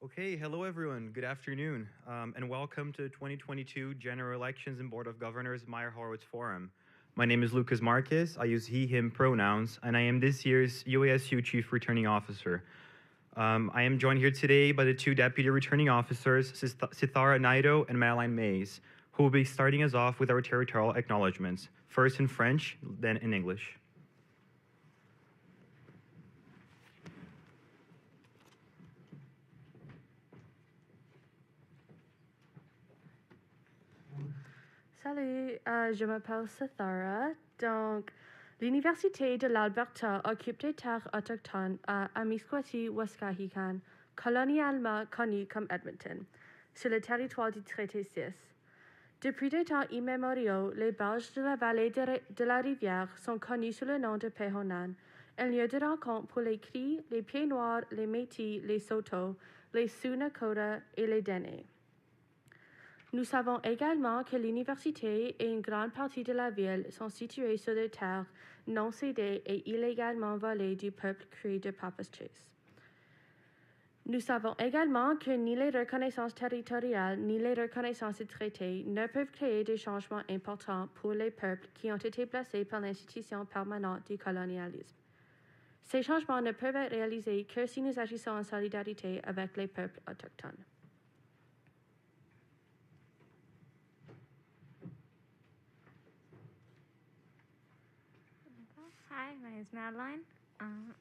Okay, hello everyone. Good afternoon, and welcome to the 2022 General Elections and Board of Governors Myer Horowitz Forum. My name is Lucas Marquez. I use he, him pronouns, and I am this year's UASU Chief Returning Officer. I am joined here today by the two Deputy Returning Officers, Sithara Naito and Madeline Mays, who will be starting us off with our territorial acknowledgements, first in French, then in English. Salut, je m'appelle Sithara. Donc, l'Université de l'Alberta occupe des terres autochtones à Amiskwati, Waskahikan, colonialement connu comme Edmonton, sur le territoire du Traité 6. Depuis des temps immémoriaux, les berges de la vallée de la rivière sont connus sous le nom de Pehonan, un lieu de rencontre pour les Cris, les Pieds Noirs, les Métis, les Saulteaux, les Sioux-Nakota et les Dene. Nous savons également que l'université et une grande partie de la ville sont situées sur des terres non cédées et illégalement volées du peuple cri de Papas Chase. Nous savons également que ni les reconnaissances territoriales ni les reconnaissances de traités ne peuvent créer des changements importants pour les peuples qui ont été placés par l'institution permanente du colonialisme. Ces changements ne peuvent être réalisés que si nous agissons en solidarité avec les peuples autochtones. Hi, my name is Madeline.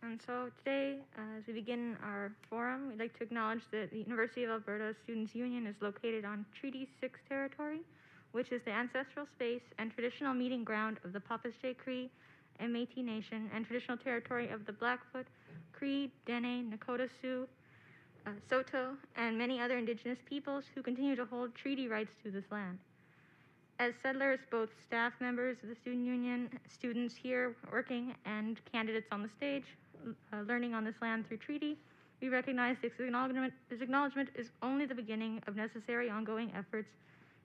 And so today, as we begin our forum, we'd like to acknowledge that the University of Alberta Students' Union is located on Treaty 6 territory, which is the ancestral space and traditional meeting ground of the Papas-Chee Cree and Métis Nation and traditional territory of the Blackfoot, Cree, Dene, Nakota Sioux, Saulteaux, and many other Indigenous peoples who continue to hold treaty rights to this land. As settlers, both staff members of the Student Union, students here working, and candidates on the stage, learning on this land through treaty, we recognize this acknowledgement is only the beginning of necessary ongoing efforts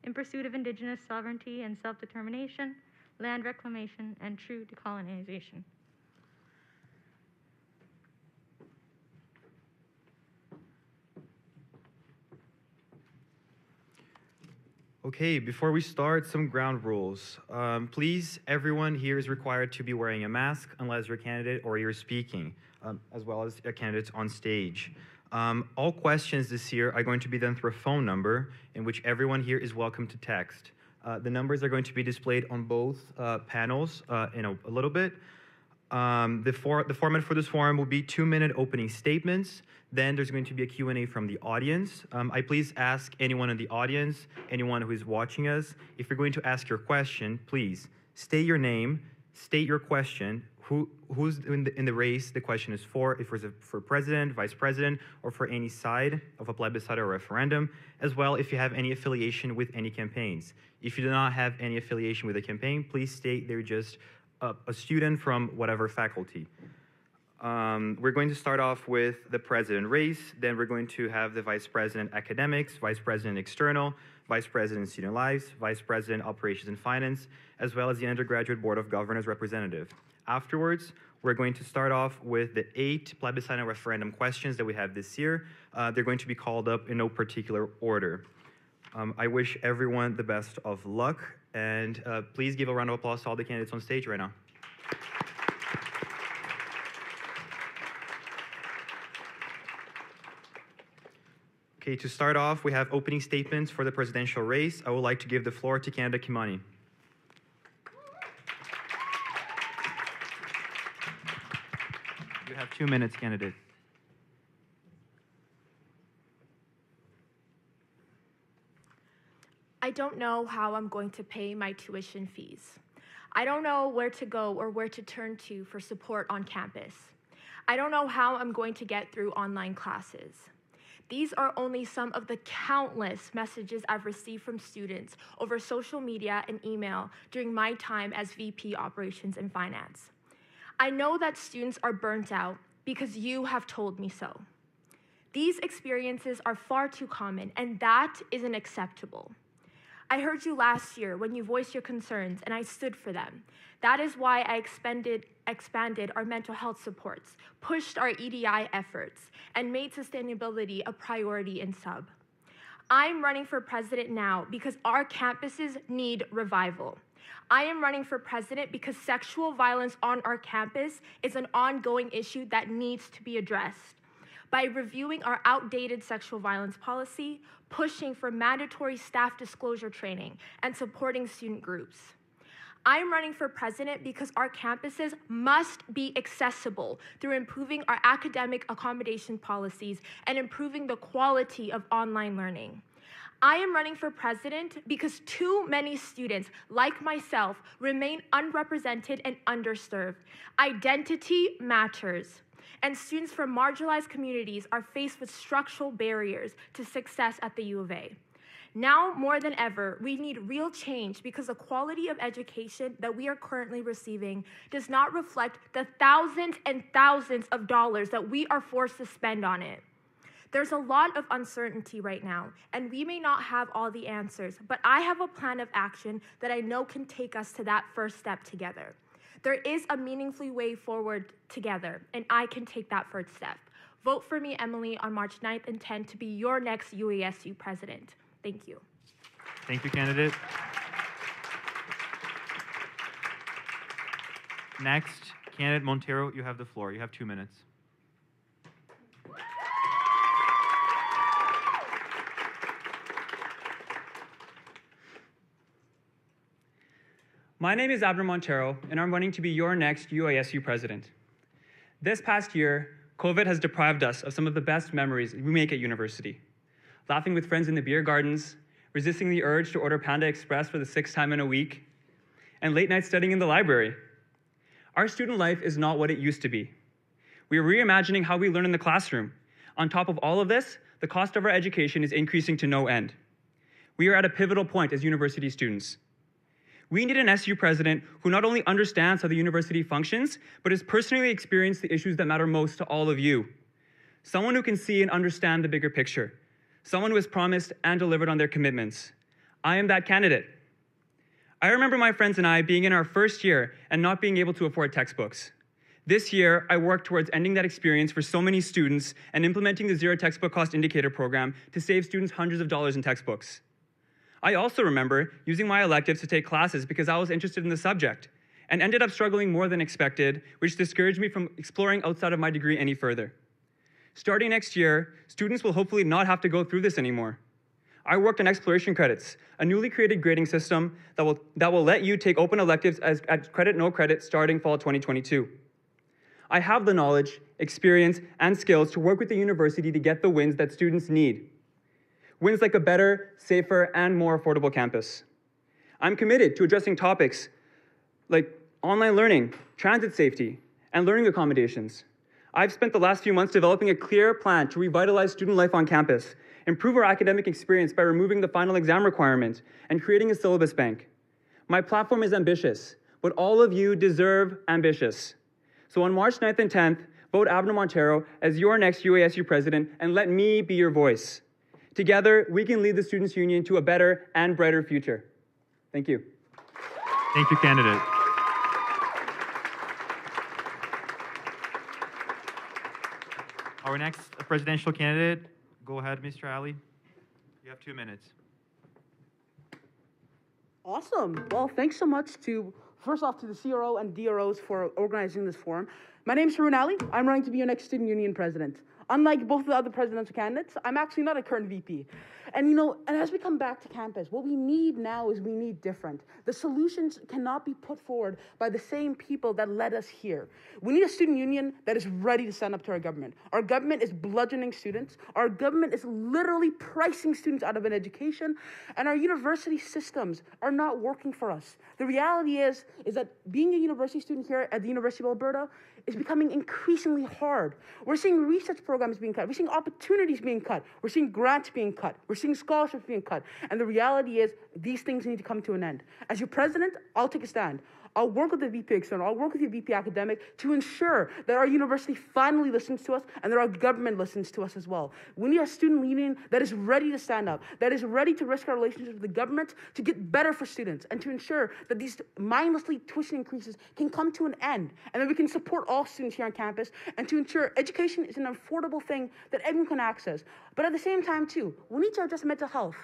in pursuit of Indigenous sovereignty and self-determination, land reclamation, and true decolonization. Okay, before we start, some ground rules. Please, everyone here is required to be wearing a mask unless you're a candidate or you're speaking, as well as candidates on stage. All questions this year are going to be done through a phone number in which everyone here is welcome to text. The numbers are going to be displayed on both panels in a little bit. The format for this forum will be 2-minute opening statements. Then there's going to be a Q&A from the audience. I please ask anyone in the audience, anyone who is watching us, if you're going to ask your question, please state your name, state your question, who's in the race the question is for, if it's for president, vice president, or for any side of a plebiscite or referendum, as well if you have any affiliation with any campaigns. If you do not have any affiliation with a campaign, please state they're just a student from whatever faculty. We're going to start off with the president race, then we're going to have the vice president academics, vice president external, vice president student lives, vice president operations and finance, as well as the undergraduate board of governors representative. Afterwards, we're going to start off with the 8 plebiscite and referendum questions that we have this year. They're going to be called up in no particular order. I wish everyone the best of luck, and please give a round of applause to all the candidates on stage right now. Okay, to start off, we have opening statements for the presidential race. I would like to give the floor to candidate Kimani. You have 2 minutes, candidate. I don't know how I'm going to pay my tuition fees. I don't know where to go or where to turn to for support on campus. I don't know how I'm going to get through online classes. These are only some of the countless messages I've received from students over social media and email during my time as VP Operations and Finance. I know that students are burnt out because you have told me so. These experiences are far too common, and that isn't acceptable. I heard you last year when you voiced your concerns, and I stood for them. That is why I expanded our mental health supports, pushed our EDI efforts, and made sustainability a priority in sub. I'm running for president now because our campuses need revival. I am running for president because sexual violence on our campus is an ongoing issue that needs to be addressed. By reviewing our outdated sexual violence policy, pushing for mandatory staff disclosure training, and supporting student groups. I'm running for president because our campuses must be accessible through improving our academic accommodation policies and improving the quality of online learning. I am running for president because too many students, like myself, remain unrepresented and underserved. Identity matters. And students from marginalized communities are faced with structural barriers to success at the U of A. Now more than ever, we need real change because the quality of education that we are currently receiving does not reflect the thousands and thousands of dollars that we are forced to spend on it. There's a lot of uncertainty right now, and we may not have all the answers, but I have a plan of action that I know can take us to that first step together. There is a meaningful way forward together, and I can take that first step. Vote for me, Emily, on March 9th and 10th to be your next UASU president. Thank you. Thank you, candidate. Next, candidate Montero, you have the floor. You have 2 minutes. My name is Abner Montero, and I'm running to be your next UASU president. This past year, COVID has deprived us of some of the best memories we make at university. Laughing with friends in the beer gardens, resisting the urge to order Panda Express for the 6th time in a week, and late night studying in the library. Our student life is not what it used to be. We are reimagining how we learn in the classroom. On top of all of this, the cost of our education is increasing to no end. We are at a pivotal point as university students. We need an SU president who not only understands how the university functions, but has personally experienced the issues that matter most to all of you. Someone who can see and understand the bigger picture. Someone who has promised and delivered on their commitments. I am that candidate. I remember my friends and I being in our first year and not being able to afford textbooks. This year, I worked towards ending that experience for so many students and implementing the Zero Textbook Cost Indicator program to save students hundreds of dollars in textbooks. I also remember using my electives to take classes because I was interested in the subject and ended up struggling more than expected, which discouraged me from exploring outside of my degree any further. Starting next year, students will hopefully not have to go through this anymore. I worked on exploration credits, a newly created grading system that will let you take open electives as at credit, no credit starting fall 2022. I have the knowledge, experience, and skills to work with the university to get the wins that students need. Wins like a better, safer, and more affordable campus. I'm committed to addressing topics like online learning, transit safety, and learning accommodations. I've spent the last few months developing a clear plan to revitalize student life on campus, improve our academic experience by removing the final exam requirement, and creating a syllabus bank. My platform is ambitious, but all of you deserve ambitious. So on March 9th and 10th, vote Abner Montero as your next UASU president, and let me be your voice. Together, we can lead the Students' Union to a better and brighter future. Thank you. Thank you, candidate. Our next presidential candidate, go ahead, Mr. Ali. You have 2 minutes. Awesome. Well, thanks so much first off to the CRO and DROs for organizing this forum. My name is Harun Ali. I'm running to be your next Student Union president. Unlike both of the other presidential candidates, I'm actually not a current VP. And as we come back to campus, what we need now is we need different. The solutions cannot be put forward by the same people that led us here. We need a student union that is ready to stand up to our government. Our government is bludgeoning students. Our government is literally pricing students out of an education, and our university systems are not working for us. The reality is that being a university student here at the University of Alberta is becoming increasingly hard. We're seeing research programs being cut. We're seeing opportunities being cut. We're seeing grants being cut. We're seeing scholarships being cut. And the reality is these things need to come to an end. As your president, I'll take a stand. I'll work with the VP External, I'll work with the VP Academic to ensure that our university finally listens to us and that our government listens to us as well. We need a student union that is ready to stand up, that is ready to risk our relationship with the government to get better for students and to ensure that these mindlessly tuition increases can come to an end and that we can support all students here on campus and to ensure education is an affordable thing that everyone can access. But at the same time, too, we need to address mental health.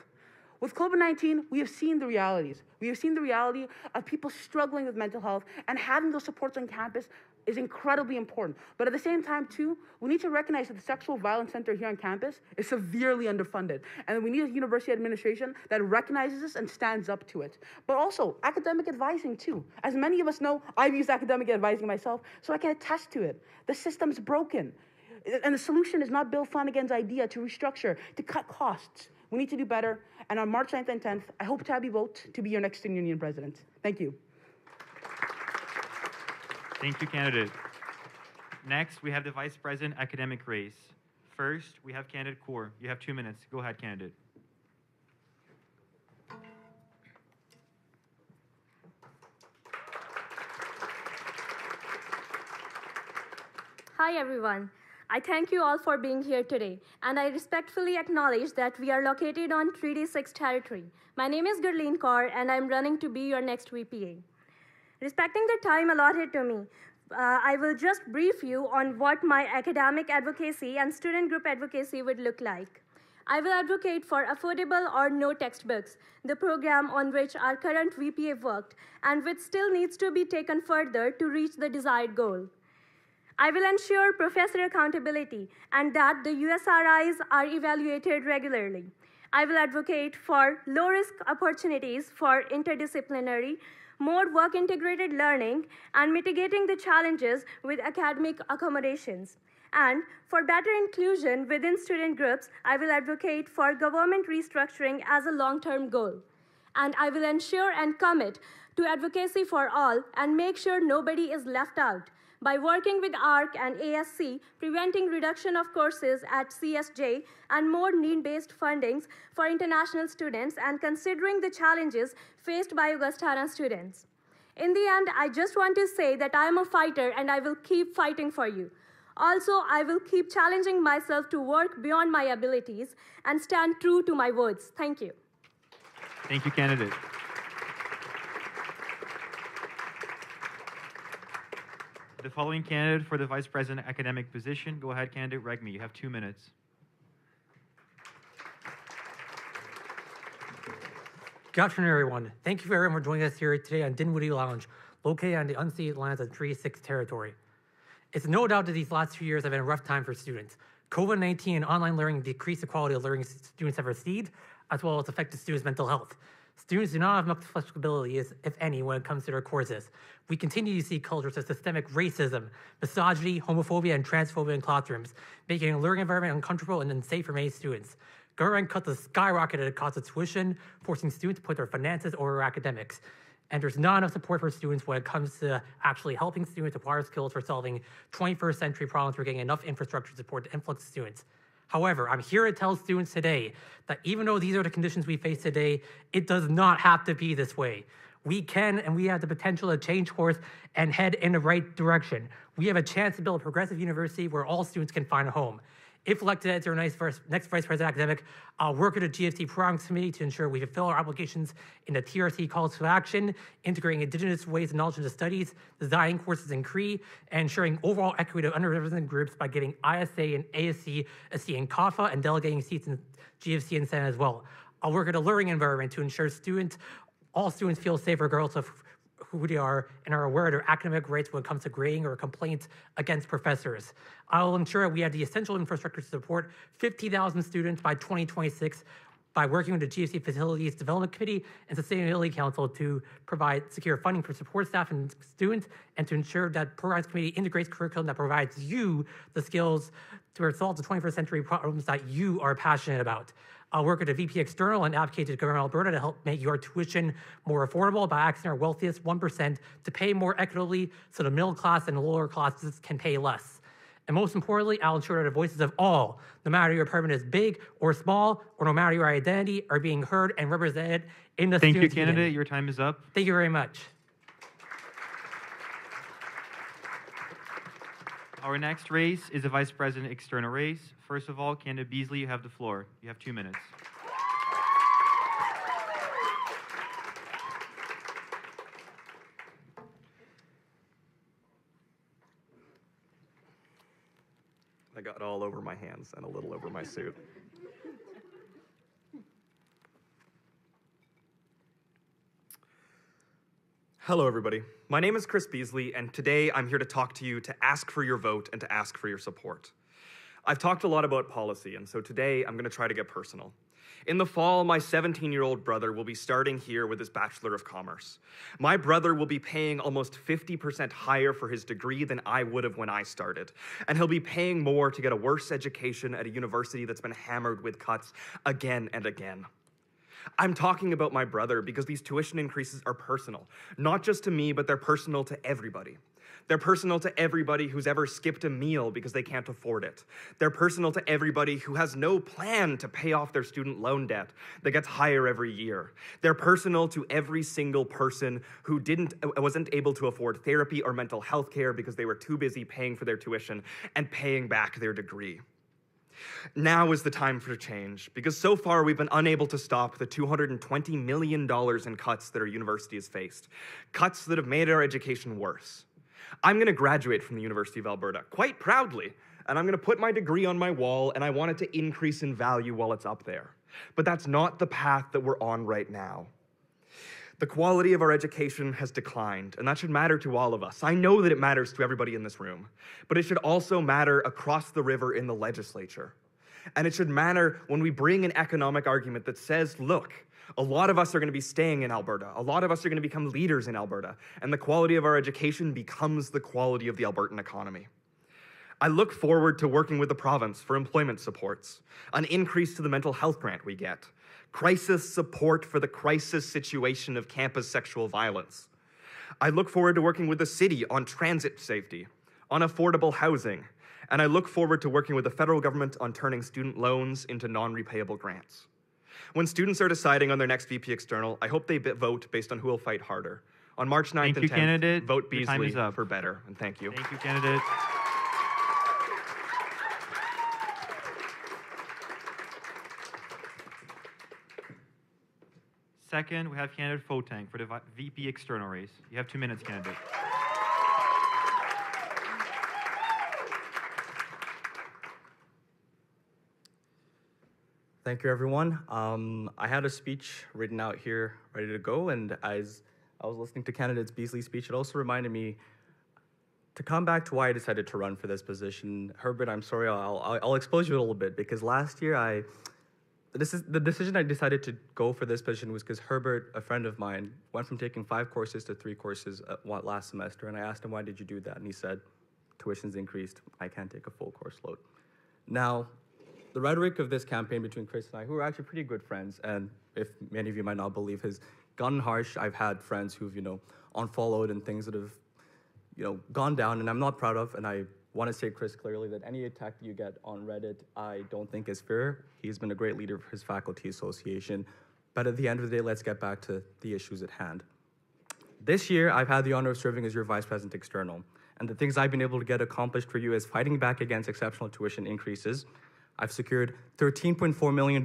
With COVID-19, we have seen the realities. We have seen the reality of people struggling with mental health, and having those supports on campus is incredibly important. But at the same time, too, we need to recognize that the Sexual Violence Center here on campus is severely underfunded, and we need a university administration that recognizes this and stands up to it. But also, academic advising, too. As many of us know, I've used academic advising myself, so I can attest to it. The system's broken, and the solution is not Bill Flanagan's idea to restructure, to cut costs. We need to do better, and on March 9th and 10th, I hope to have you vote to be your next student union president. Thank you. Thank you, candidate. Next, we have the vice president academic race. First, we have candidate Kaur. You have 2 minutes. Go ahead, candidate. Hi, everyone. I thank you all for being here today, and I respectfully acknowledge that we are located on Treaty 6 territory. My name is Gurleen Kaur, and I'm running to be your next VPA. Respecting the time allotted to me, I will just brief you on what my academic advocacy and student group advocacy would look like. I will advocate for affordable or no textbooks, the program on which our current VPA worked, and which still needs to be taken further to reach the desired goal. I will ensure professor accountability and that the USRIs are evaluated regularly. I will advocate for low-risk opportunities for interdisciplinary, more work-integrated learning, and mitigating the challenges with academic accommodations. And for better inclusion within student groups, I will advocate for government restructuring as a long-term goal. And I will ensure and commit to advocacy for all and make sure nobody is left out by working with ARC and ASC, preventing reduction of courses at CSJ and more need-based fundings for international students, and considering the challenges faced by Augustana students. In the end, I just want to say that I am a fighter and I will keep fighting for you. Also, I will keep challenging myself to work beyond my abilities and stand true to my words. Thank you. Thank you, candidate. The following candidate for the vice president academic position. Go ahead, candidate Regmi. You have 2 minutes. Good afternoon, everyone. Thank you very much for joining us here today on Dinwiddie Lounge, located on the unceded lands of Treaty 6 territory. It's no doubt that these last 2 years have been a rough time for students. COVID-19 and online learning decreased the quality of learning students have received, as well as affected students' mental health. Students do not have much flexibility, if any, when it comes to their courses. We continue to see cultures of systemic racism, misogyny, homophobia, and transphobia in classrooms, making a learning environment uncomfortable and unsafe for many students. Government cuts have skyrocketed the cost of tuition, forcing students to put their finances over academics. And there's not enough support for students when it comes to actually helping students acquire skills for solving 21st century problems or getting enough infrastructure to support the influx of students. However, I'm here to tell students today that even though these are the conditions we face today, it does not have to be this way. We can and we have the potential to change course and head in the right direction. We have a chance to build a progressive university where all students can find a home. If elected as our next vice president academic, I'll work with the GFT Programs Committee to ensure we fulfill our obligations in the TRC calls to action, integrating Indigenous ways and knowledge into studies, designing courses in Cree, and ensuring overall equity to underrepresented groups by giving ISA and ASC a seat in CAFA and delegating seats in GFC and Senate as well. I'll work at a learning environment to ensure all students feel safe regardless of who they are and are aware of their academic rights when it comes to grading or complaints against professors. I will ensure that we have the essential infrastructure to support 50,000 students by 2026 by working with the GFC Facilities Development Committee and Sustainability Council to provide secure funding for support staff and students, and to ensure that Programs Committee integrates curriculum that provides you the skills to solve the 21st century problems that you are passionate about. I'll work with the VP External and advocate to the government of Alberta to help make your tuition more affordable by asking our wealthiest 1% to pay more equitably so the middle class and the lower classes can pay less. And most importantly, I'll ensure that the voices of all, no matter your apartment is big or small, or no matter your identity, are being heard and represented in the Thank you, student candidate. union. Your time is up. Thank you very much. Our next race is a vice president external race. First of all, candidate Beasley, you have the floor. You have 2 minutes. I got all over my hands and a little over my suit. Hello, everybody. My name is Chris Beasley, and today I'm here to talk to you to ask for your vote and to ask for your support. I've talked a lot about policy, and so today I'm going to try to get personal. In the fall, my 17-year-old brother will be starting here with his Bachelor of Commerce. My brother will be paying almost 50% higher for his degree than I would have when I started. And he'll be paying more to get a worse education at a university that's been hammered with cuts again and again. I'm talking about my brother because these tuition increases are personal, not just to me, but they're personal to everybody. They're personal to everybody who's ever skipped a meal because they can't afford it. They're personal to everybody who has no plan to pay off their student loan debt that gets higher every year. They're personal to every single person who wasn't able to afford therapy or mental health care because they were too busy paying for their tuition and paying back their degree. Now is the time for change, because so far we've been unable to stop the $220 million in cuts that our university has faced, cuts that have made our education worse. I'm going to graduate from the University of Alberta, quite proudly, and I'm going to put my degree on my wall, and I want it to increase in value while it's up there. But that's not the path that we're on right now. The quality of our education has declined, and that should matter to all of us. I know that it matters to everybody in this room, but it should also matter across the river in the legislature. And it should matter when we bring an economic argument that says, look, a lot of us are going to be staying in Alberta. A lot of us are going to become leaders in Alberta, and the quality of our education becomes the quality of the Albertan economy. I look forward to working with the province for employment supports, an increase to the mental health grant we get, crisis support for the crisis situation of campus sexual violence. I look forward to working with the city on transit safety, on affordable housing, and I look forward to working with the federal government on turning student loans into non-repayable grants. When students are deciding on their next VP External, I hope they vote based on who will fight harder. On March 9th and 10th, candidate. vote Your time Beasley is up. for better, and thank you. Thank you, candidate. Second, we have candidate Fotang for the VP External race. You have 2 minutes, candidate. Thank you, everyone. I had a speech written out here, ready to go, and as I was listening to candidate Beasley's speech, it also reminded me to come back to why I decided to run for this position. Herbert, I'm sorry, I'll expose you a little bit, because last year the decision I decided to go for this position was because Herbert, a friend of mine, went from taking 5 courses to 3 courses last semester, and I asked him, why did you do that? And he said, tuition's increased, I can't take a full course load. Now, the rhetoric of this campaign between Chris and I, who are actually pretty good friends, and if many of you might not believe, has gotten harsh. I've had friends who've, unfollowed and things that have, gone down, and I'm not proud of, and I want to say, Chris, clearly that any attack you get on Reddit, I don't think is fair. He's been a great leader for his faculty association, but at the end of the day, let's get back to the issues at hand. This year, I've had the honor of serving as your Vice President External, and the things I've been able to get accomplished for you is fighting back against exceptional tuition increases. I've secured $13.4 million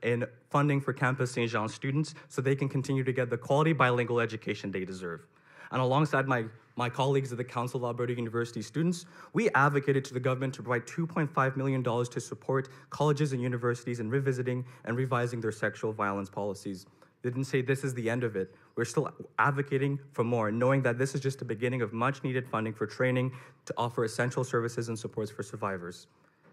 in funding for Campus St. Jean students so they can continue to get the quality bilingual education they deserve. And alongside my colleagues at the Council of Alberta University Students, we advocated to the government to provide $2.5 million to support colleges and universities in revisiting and revising their sexual violence policies. They didn't say this is the end of it. We're still advocating for more, knowing that this is just the beginning of much needed funding for training to offer essential services and supports for survivors.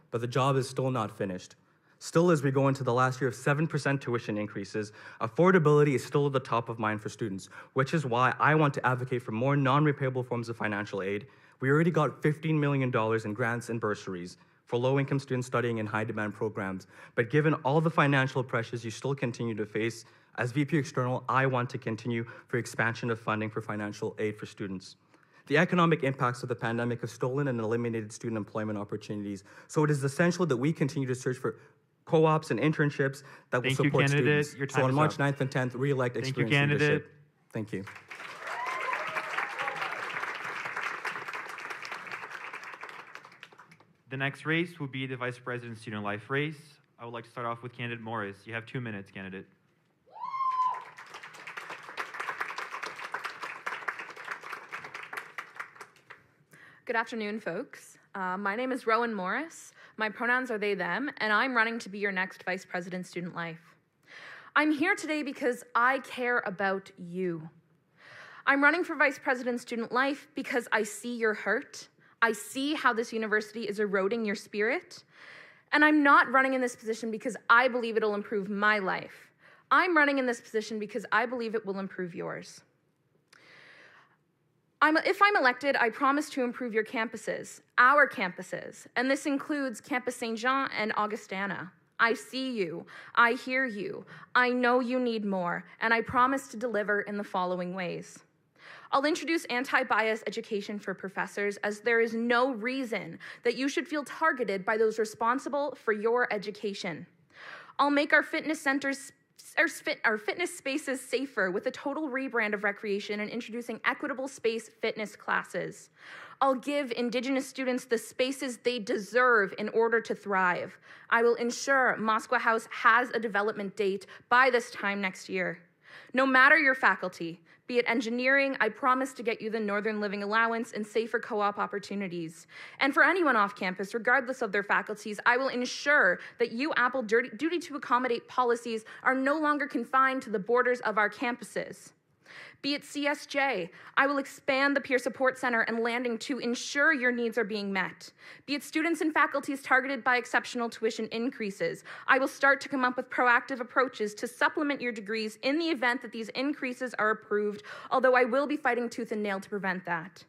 But the job is still not finished. Still, as we go into the last year of 7% tuition increases, affordability is still at the top of mind for students, which is why I want to advocate for more non-repayable forms of financial aid. We already got $15 million in grants and bursaries for low-income students studying in high-demand programs. But given all the financial pressures you still continue to face, as VP External, I want to continue for expansion of funding for financial aid for students. The economic impacts of the pandemic have stolen and eliminated student employment opportunities, so it is essential that we continue to search for co-ops and internships that will support students. Your time so on is March up. 9th and 10th, re-elect Thank you, experienced candidate. leadership. Thank you. The next race will be the Vice President Student Life race. I would like to start off with candidate Morris. You have 2 minutes, candidate. Good afternoon, folks. My name is Rowan Morris. My pronouns are they, them, and I'm running to be your next Vice President Student Life. I'm here today because I care about you. I'm running for Vice President Student Life because I see your hurt. I see how this university is eroding your spirit. And I'm not running in this position because I believe it'll improve my life. I'm running in this position because I believe it will improve yours. If I'm elected, I promise to improve your campuses, our campuses, and this includes Campus St. Jean and Augustana. I see you, I hear you, I know you need more, and I promise to deliver in the following ways. I'll introduce anti-bias education for professors, as there is no reason that you should feel targeted by those responsible for your education. I'll make our fitness centers our fitness spaces safer with a total rebrand of recreation and introducing equitable space fitness classes. I'll give Indigenous students the spaces they deserve in order to thrive. I will ensure Mosqua House has a development date by this time next year. No matter your faculty, be it engineering, I promise to get you the Northern Living Allowance and safer co-op opportunities. And for anyone off campus, regardless of their faculties, I will ensure that UAPL duty to accommodate policies are no longer confined to the borders of our campuses. Be it CSJ, I will expand the Peer Support Center and landing to ensure your needs are being met. Be it students and faculties targeted by exceptional tuition increases, I will start to come up with proactive approaches to supplement your degrees in the event that these increases are approved, although I will be fighting tooth and nail to prevent that.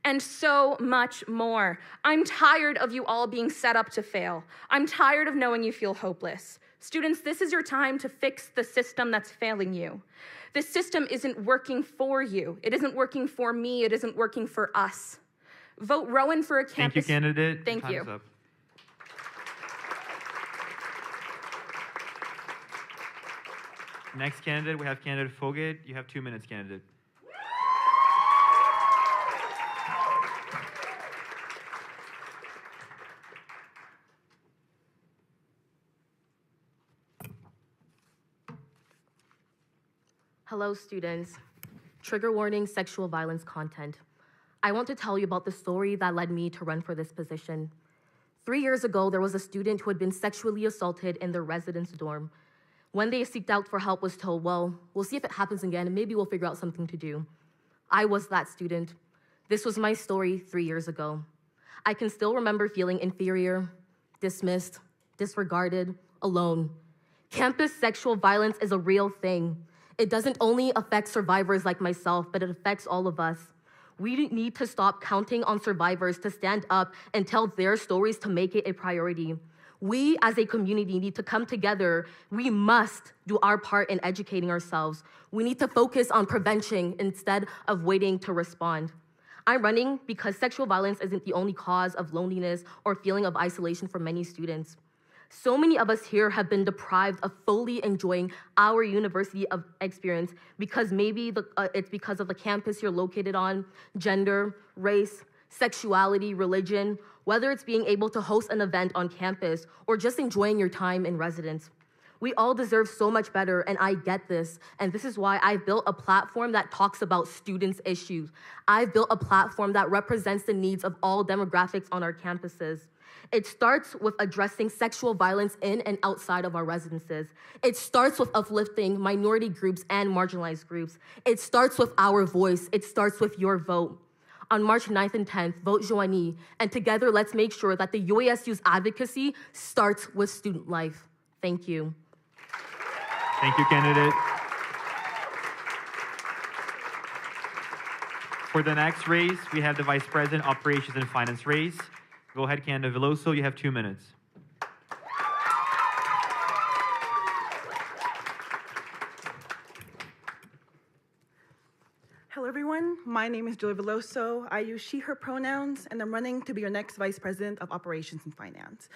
And so much more. I'm tired of you all being set up to fail. I'm tired of knowing you feel hopeless. Students, this is your time to fix the system that's failing you. This system isn't working for you. It isn't working for me. It isn't working for us. Vote Rowan for a campus. Thank you, candidate. Thank Your you. time's up. Next candidate, we have candidate Fogate. You have 2 minutes, candidate. Hello, students. Trigger warning, sexual violence content. I want to tell you about the story that led me to run for this position. 3 years ago, there was a student who had been sexually assaulted in their residence dorm. When they sought out for help, was told, well, we'll see if it happens again, and maybe we'll figure out something to do. I was that student. This was my story 3 years ago. I can still remember feeling inferior, dismissed, disregarded, alone. Campus sexual violence is a real thing. It doesn't only affect survivors like myself, but it affects all of us. We need to stop counting on survivors to stand up and tell their stories to make it a priority. We as a community need to come together. We must do our part in educating ourselves. We need to focus on prevention instead of waiting to respond. I'm running because sexual violence isn't the only cause of loneliness or feeling of isolation for many students. So many of us here have been deprived of fully enjoying our university of experience because maybe it's because of the campus you're located on, gender, race, sexuality, religion, whether it's being able to host an event on campus or just enjoying your time in residence. We all deserve so much better, and I get this, and this is why I've built a platform that talks about students' issues. I've built a platform that represents the needs of all demographics on our campuses. It starts with addressing sexual violence in and outside of our residences. It starts with uplifting minority groups and marginalized groups. It starts with our voice. It starts with your vote. On March 9th and 10th, vote Joanie, and together let's make sure that the UASU's advocacy starts with student life. Thank you. Thank you, candidate. For the next race, we have the Vice President, Operations and Finance race. Go ahead, candidate Veloso. You have 2 minutes. Hello, everyone. My name is Joy Veloso. I use she, her pronouns, and I'm running to be your next Vice President of Operations and Finance.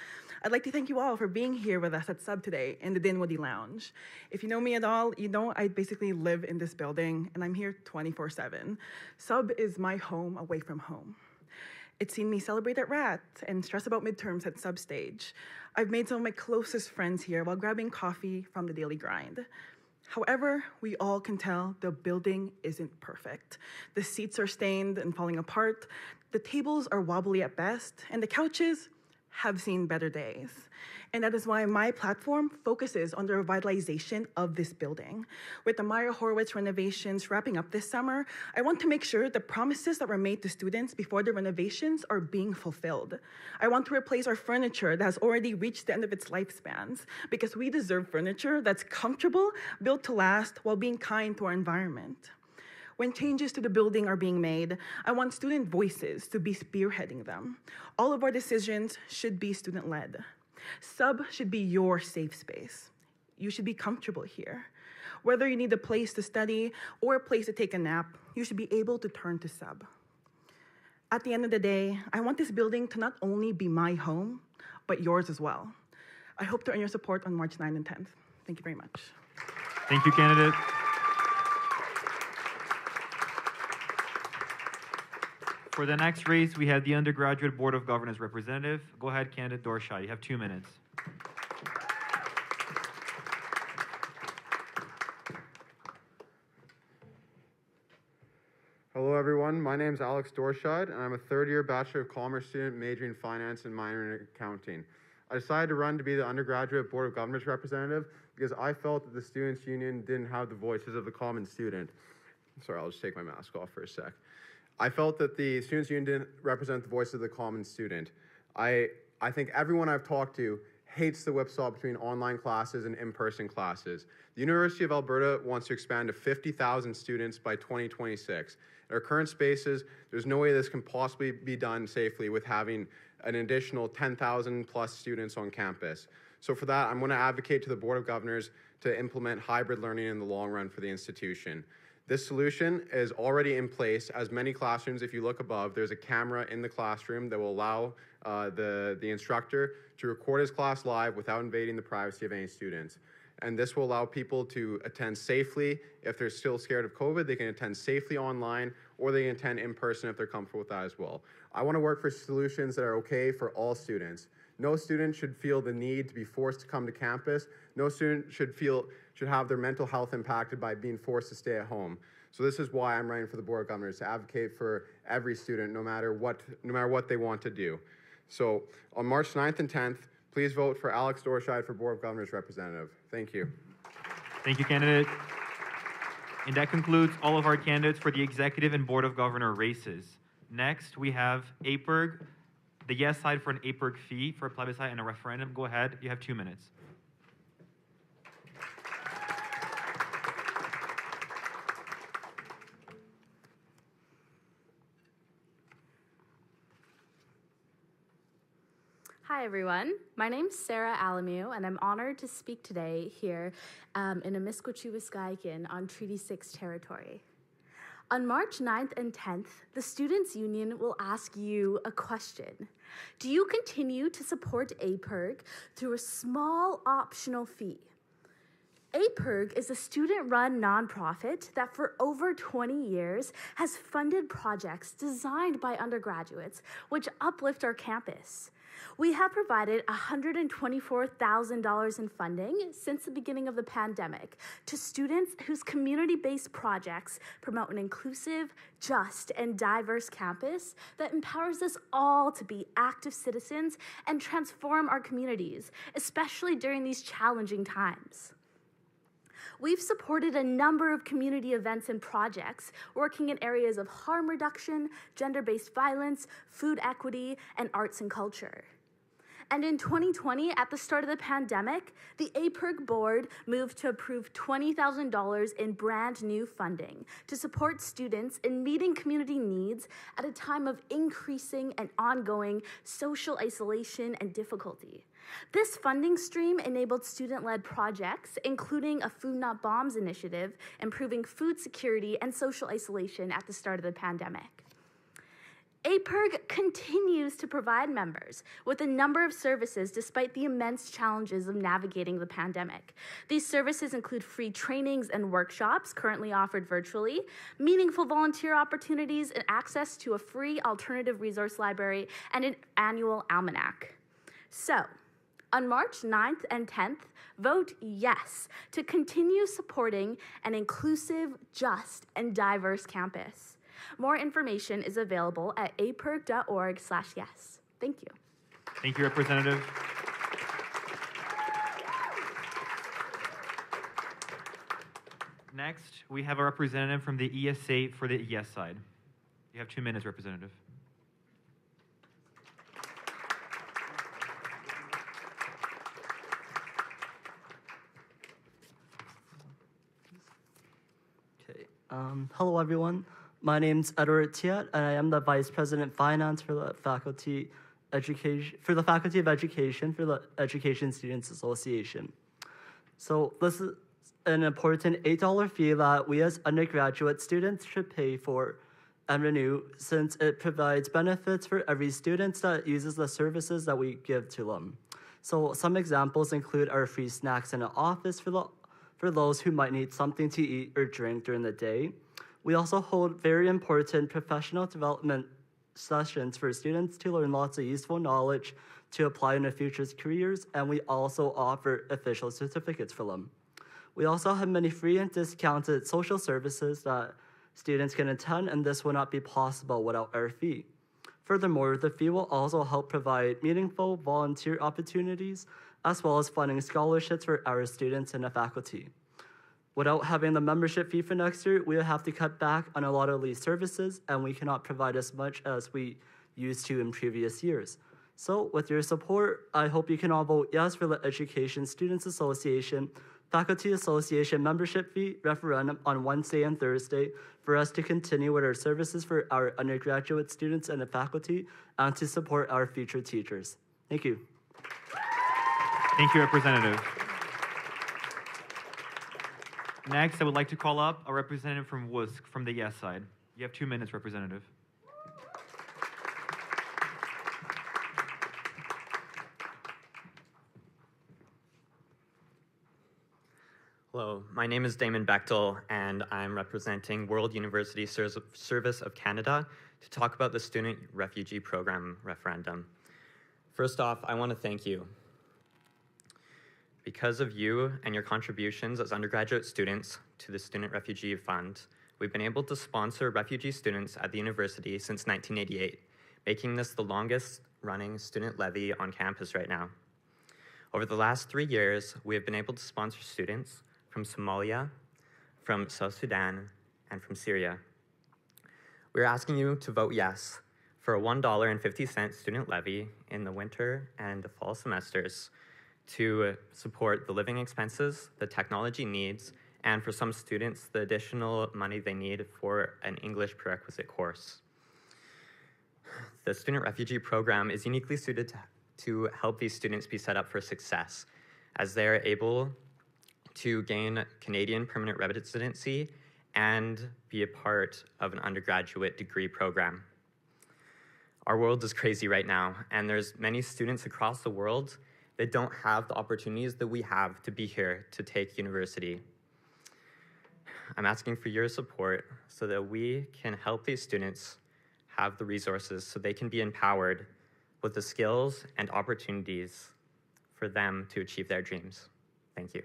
I'd like to thank you all for being here with us at Sub today in the Dinwiddie Lounge. If you know me at all, you know I basically live in this building, and I'm here 24/7. Sub is my home away from home. It's seen me celebrate at RAT and stress about midterms at Substage. I've made some of my closest friends here while grabbing coffee from the daily grind. However, we all can tell the building isn't perfect. The seats are stained and falling apart, the tables are wobbly at best, and the couches have seen better days. And that is why my platform focuses on the revitalization of this building. With the Myer Horowitz renovations wrapping up this summer, I want to make sure the promises that were made to students before the renovations are being fulfilled. I want to replace our furniture that has already reached the end of its lifespans, because we deserve furniture that's comfortable, built to last, while being kind to our environment. When changes to the building are being made, I want student voices to be spearheading them. All of our decisions should be student-led. Sub should be your safe space. You should be comfortable here. Whether you need a place to study or a place to take a nap, you should be able to turn to Sub. At the end of the day, I want this building to not only be my home, but yours as well. I hope to earn your support on March 9th and 10th. Thank you very much. Thank you, candidate. For the next race, we have the Undergraduate Board of Governors representative. Go ahead, candidate Dorshai. You have 2 minutes. Hello, everyone. My name is Alex Dorshad, and I'm a third-year Bachelor of Commerce student majoring in finance and minoring in accounting. I decided to run to be the Undergraduate Board of Governors representative because I felt that the Students' Union didn't have the voices of the common student. Sorry, I'll just take my mask off for a sec. I felt that the Students' Union didn't represent the voice of the common student. I think everyone I've talked to hates the whipsaw between online classes and in-person classes. The University of Alberta wants to expand to 50,000 students by 2026. At our current spaces, there's no way this can possibly be done safely with having an additional 10,000 plus students on campus. So for that, I'm going to advocate to the Board of Governors to implement hybrid learning in the long run for the institution. This solution is already in place, as many classrooms, if you look above, there's a camera in the classroom that will allow the instructor to record his class live without invading the privacy of any students. And this will allow people to attend safely. If they're still scared of COVID, they can attend safely online, or they can attend in person if they're comfortable with that as well. I want to work for solutions that are okay for all students. No student should feel the need to be forced to come to campus. No student should have their mental health impacted by being forced to stay at home. So this is why I'm running for the Board of Governors, to advocate for every student, no matter what they want to do. So on March 9th and 10th, please vote for Alex Dorshide for Board of Governors representative. Thank you. Thank you, candidate. And that concludes all of our candidates for the Executive and Board of Governor races. Next, we have APERG, the yes side for an APERG fee for a plebiscite and a referendum. Go ahead. You have 2 minutes. Hi, everyone. My name's Sarah Alamu, and I'm honored to speak today here in Amiskwaciwâskahikan on Treaty 6 territory. On March 9th and 10th, the Students' Union will ask you a question. Do you continue to support APERG through a small optional fee? APERG is a student-run nonprofit that for over 20 years has funded projects designed by undergraduates which uplift our campus. We have provided $124,000 in funding since the beginning of the pandemic to students whose community-based projects promote an inclusive, just, and diverse campus that empowers us all to be active citizens and transform our communities, especially during these challenging times. We've supported a number of community events and projects working in areas of harm reduction, gender-based violence, food equity, and arts and culture. And in 2020, at the start of the pandemic, the APERG board moved to approve $20,000 in brand new funding to support students in meeting community needs at a time of increasing and ongoing social isolation and difficulty. This funding stream enabled student-led projects, including a Food Not Bombs initiative, improving food security and social isolation at the start of the pandemic. APIRG continues to provide members with a number of services despite the immense challenges of navigating the pandemic. These services include free trainings and workshops currently offered virtually, meaningful volunteer opportunities, and access to a free alternative resource library and an annual almanac. So, on March 9th and 10th, vote yes to continue supporting an inclusive, just, and diverse campus. More information is available at apirg.org/yes. Thank you. Thank you, Representative. Next, we have a representative from the ESA for the yes side. You have 2 minutes, Representative. Okay. Hello, everyone. My name's Edward Tiet, and I am the Vice President Finance for the Faculty of Education for the Education Students Association. So this is an important $8 fee that we as undergraduate students should pay for and renew, since it provides benefits for every student that uses the services that we give to them. So some examples include our free snacks in the office for those who might need something to eat or drink during the day. We also hold very important professional development sessions for students to learn lots of useful knowledge to apply in their future's careers, and we also offer official certificates for them. We also have many free and discounted social services that students can attend, and this would not be possible without our fee. Furthermore, the fee will also help provide meaningful volunteer opportunities, as well as funding scholarships for our students and the faculty. Without having the membership fee for next year, we will have to cut back on a lot of these services, and we cannot provide as much as we used to in previous years. So with your support, I hope you can all vote yes for the Education Students Association Faculty Association membership fee referendum on Wednesday and Thursday for us to continue with our services for our undergraduate students and the faculty, and to support our future teachers. Thank you. Thank you, Representative. Next, I would like to call up a representative from WUSC from the yes side. You have 2 minutes, Representative. Hello, my name is Damon Bechtel, and I'm representing World University Service of Canada to talk about the Student Refugee Program referendum. First off, I want to thank you. Because of you and your contributions as undergraduate students to the Student Refugee Fund, we've been able to sponsor refugee students at the university since 1988, making this the longest running student levy on campus right now. Over the last 3 years, we have been able to sponsor students from Somalia, from South Sudan, and from Syria. We're asking you to vote yes for a $1.50 student levy in the winter and the fall semesters to support the living expenses, the technology needs, and for some students, the additional money they need for an English prerequisite course. The Student Refugee Program is uniquely suited to help these students be set up for success, as they are able to gain Canadian permanent residency and be a part of an undergraduate degree program. Our world is crazy right now, and there's many students across the world that don't have the opportunities that we have to be here to take university. I'm asking for your support so that we can help these students have the resources so they can be empowered with the skills and opportunities for them to achieve their dreams. Thank you.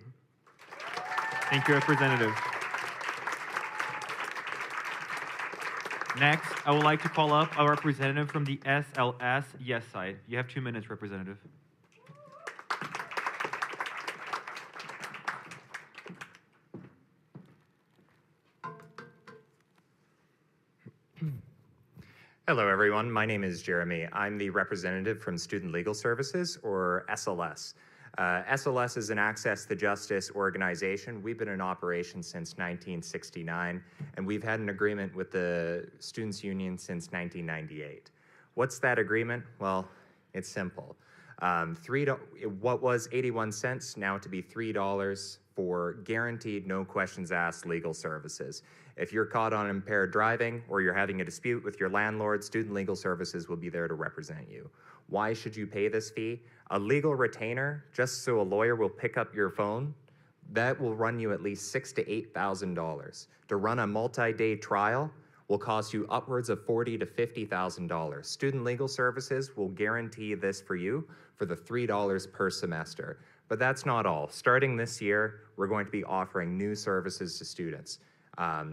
Thank you, Representative. Next, I would like to call up a representative from the SLS yes side. You have 2 minutes, Representative. Hello, everyone. My name is Jeremy. I'm the representative from Student Legal Services, or SLS. SLS is an access to justice organization. We've been in operation since 1969, and we've had an agreement with the Students' Union since 1998. What's that agreement? Well, it's simple. What was 81 cents, now to be $3 for guaranteed, no questions asked legal services. If you're caught on impaired driving or you're having a dispute with your landlord, Student Legal Services will be there to represent you. Why should you pay this fee? A legal retainer, just so a lawyer will pick up your phone, that will run you at least $6,000 to $8,000. To run a multi-day trial will cost you upwards of $40,000 to $50,000. Student Legal Services will guarantee this for you for the $3 per semester. But that's not all. Starting this year, we're going to be offering new services to students.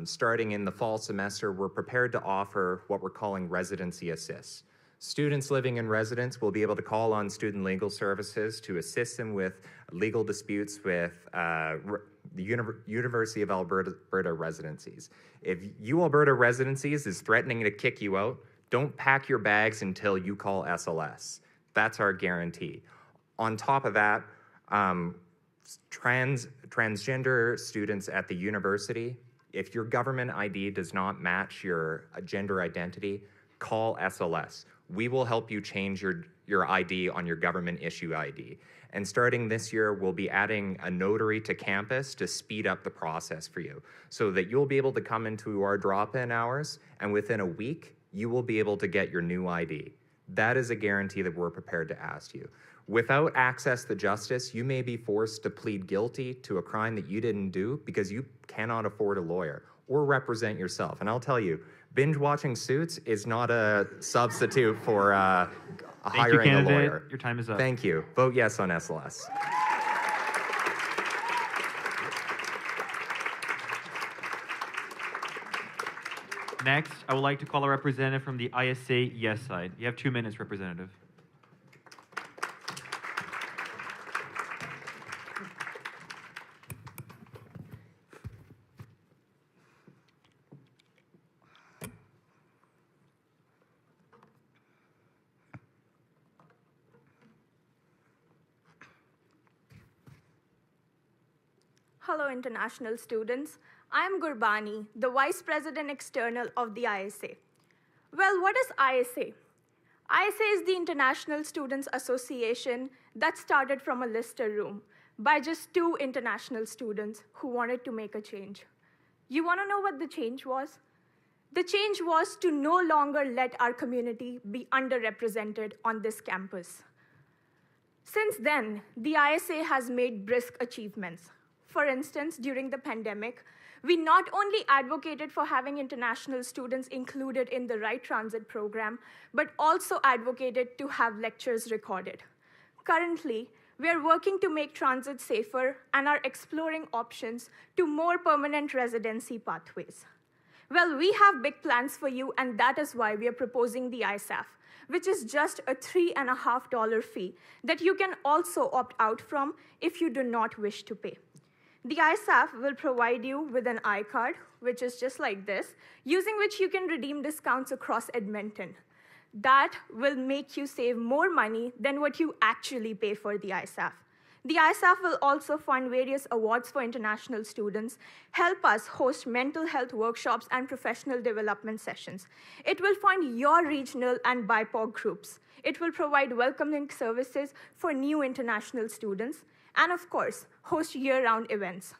Starting in the fall semester, we're prepared to offer what we're calling residency assists. Students living in residence will be able to call on Student Legal Services to assist them with legal disputes with the University of Alberta residencies. If Alberta residencies is threatening to kick you out, don't pack your bags until you call SLS. That's our guarantee. On top of that, transgender students at the university, if your government ID does not match your gender identity, call SLS. We will help you change your ID on your government issue ID. And starting this year, we'll be adding a notary to campus to speed up the process for you so that you'll be able to come into our drop-in hours and within a week, you will be able to get your new ID. That is a guarantee that we're prepared to ask you. Without access to justice, you may be forced to plead guilty to a crime that you didn't do because you cannot afford a lawyer or represent yourself. And I'll tell you, binge watching Suits is not a substitute for hiring a lawyer. Your time is up. Thank you. Vote yes on SLS. Next, I would like to call a representative from the ISA yes side. You have 2 minutes, representative. Hello, international students. I am Gurbani, the Vice President External of the ISA. Well, what is ISA? ISA is the International Students Association that started from a Lister room by just 2 international students who wanted to make a change. You want to know what the change was? The change was to no longer let our community be underrepresented on this campus. Since then, the ISA has made brisk achievements. For instance, during the pandemic, we not only advocated for having international students included in the Right Transit program, but also advocated to have lectures recorded. Currently, we are working to make transit safer and are exploring options to more permanent residency pathways. Well, we have big plans for you, and that is why we are proposing the ISAF, which is just a $3.50 fee that you can also opt out from if you do not wish to pay. The ISAF will provide you with an iCard, which is just like this, using which you can redeem discounts across Edmonton. That will make you save more money than what you actually pay for the ISAF. The ISAF will also fund various awards for international students, help us host mental health workshops and professional development sessions. It will fund your regional and BIPOC groups. It will provide welcoming services for new international students, and of course, host year-round events.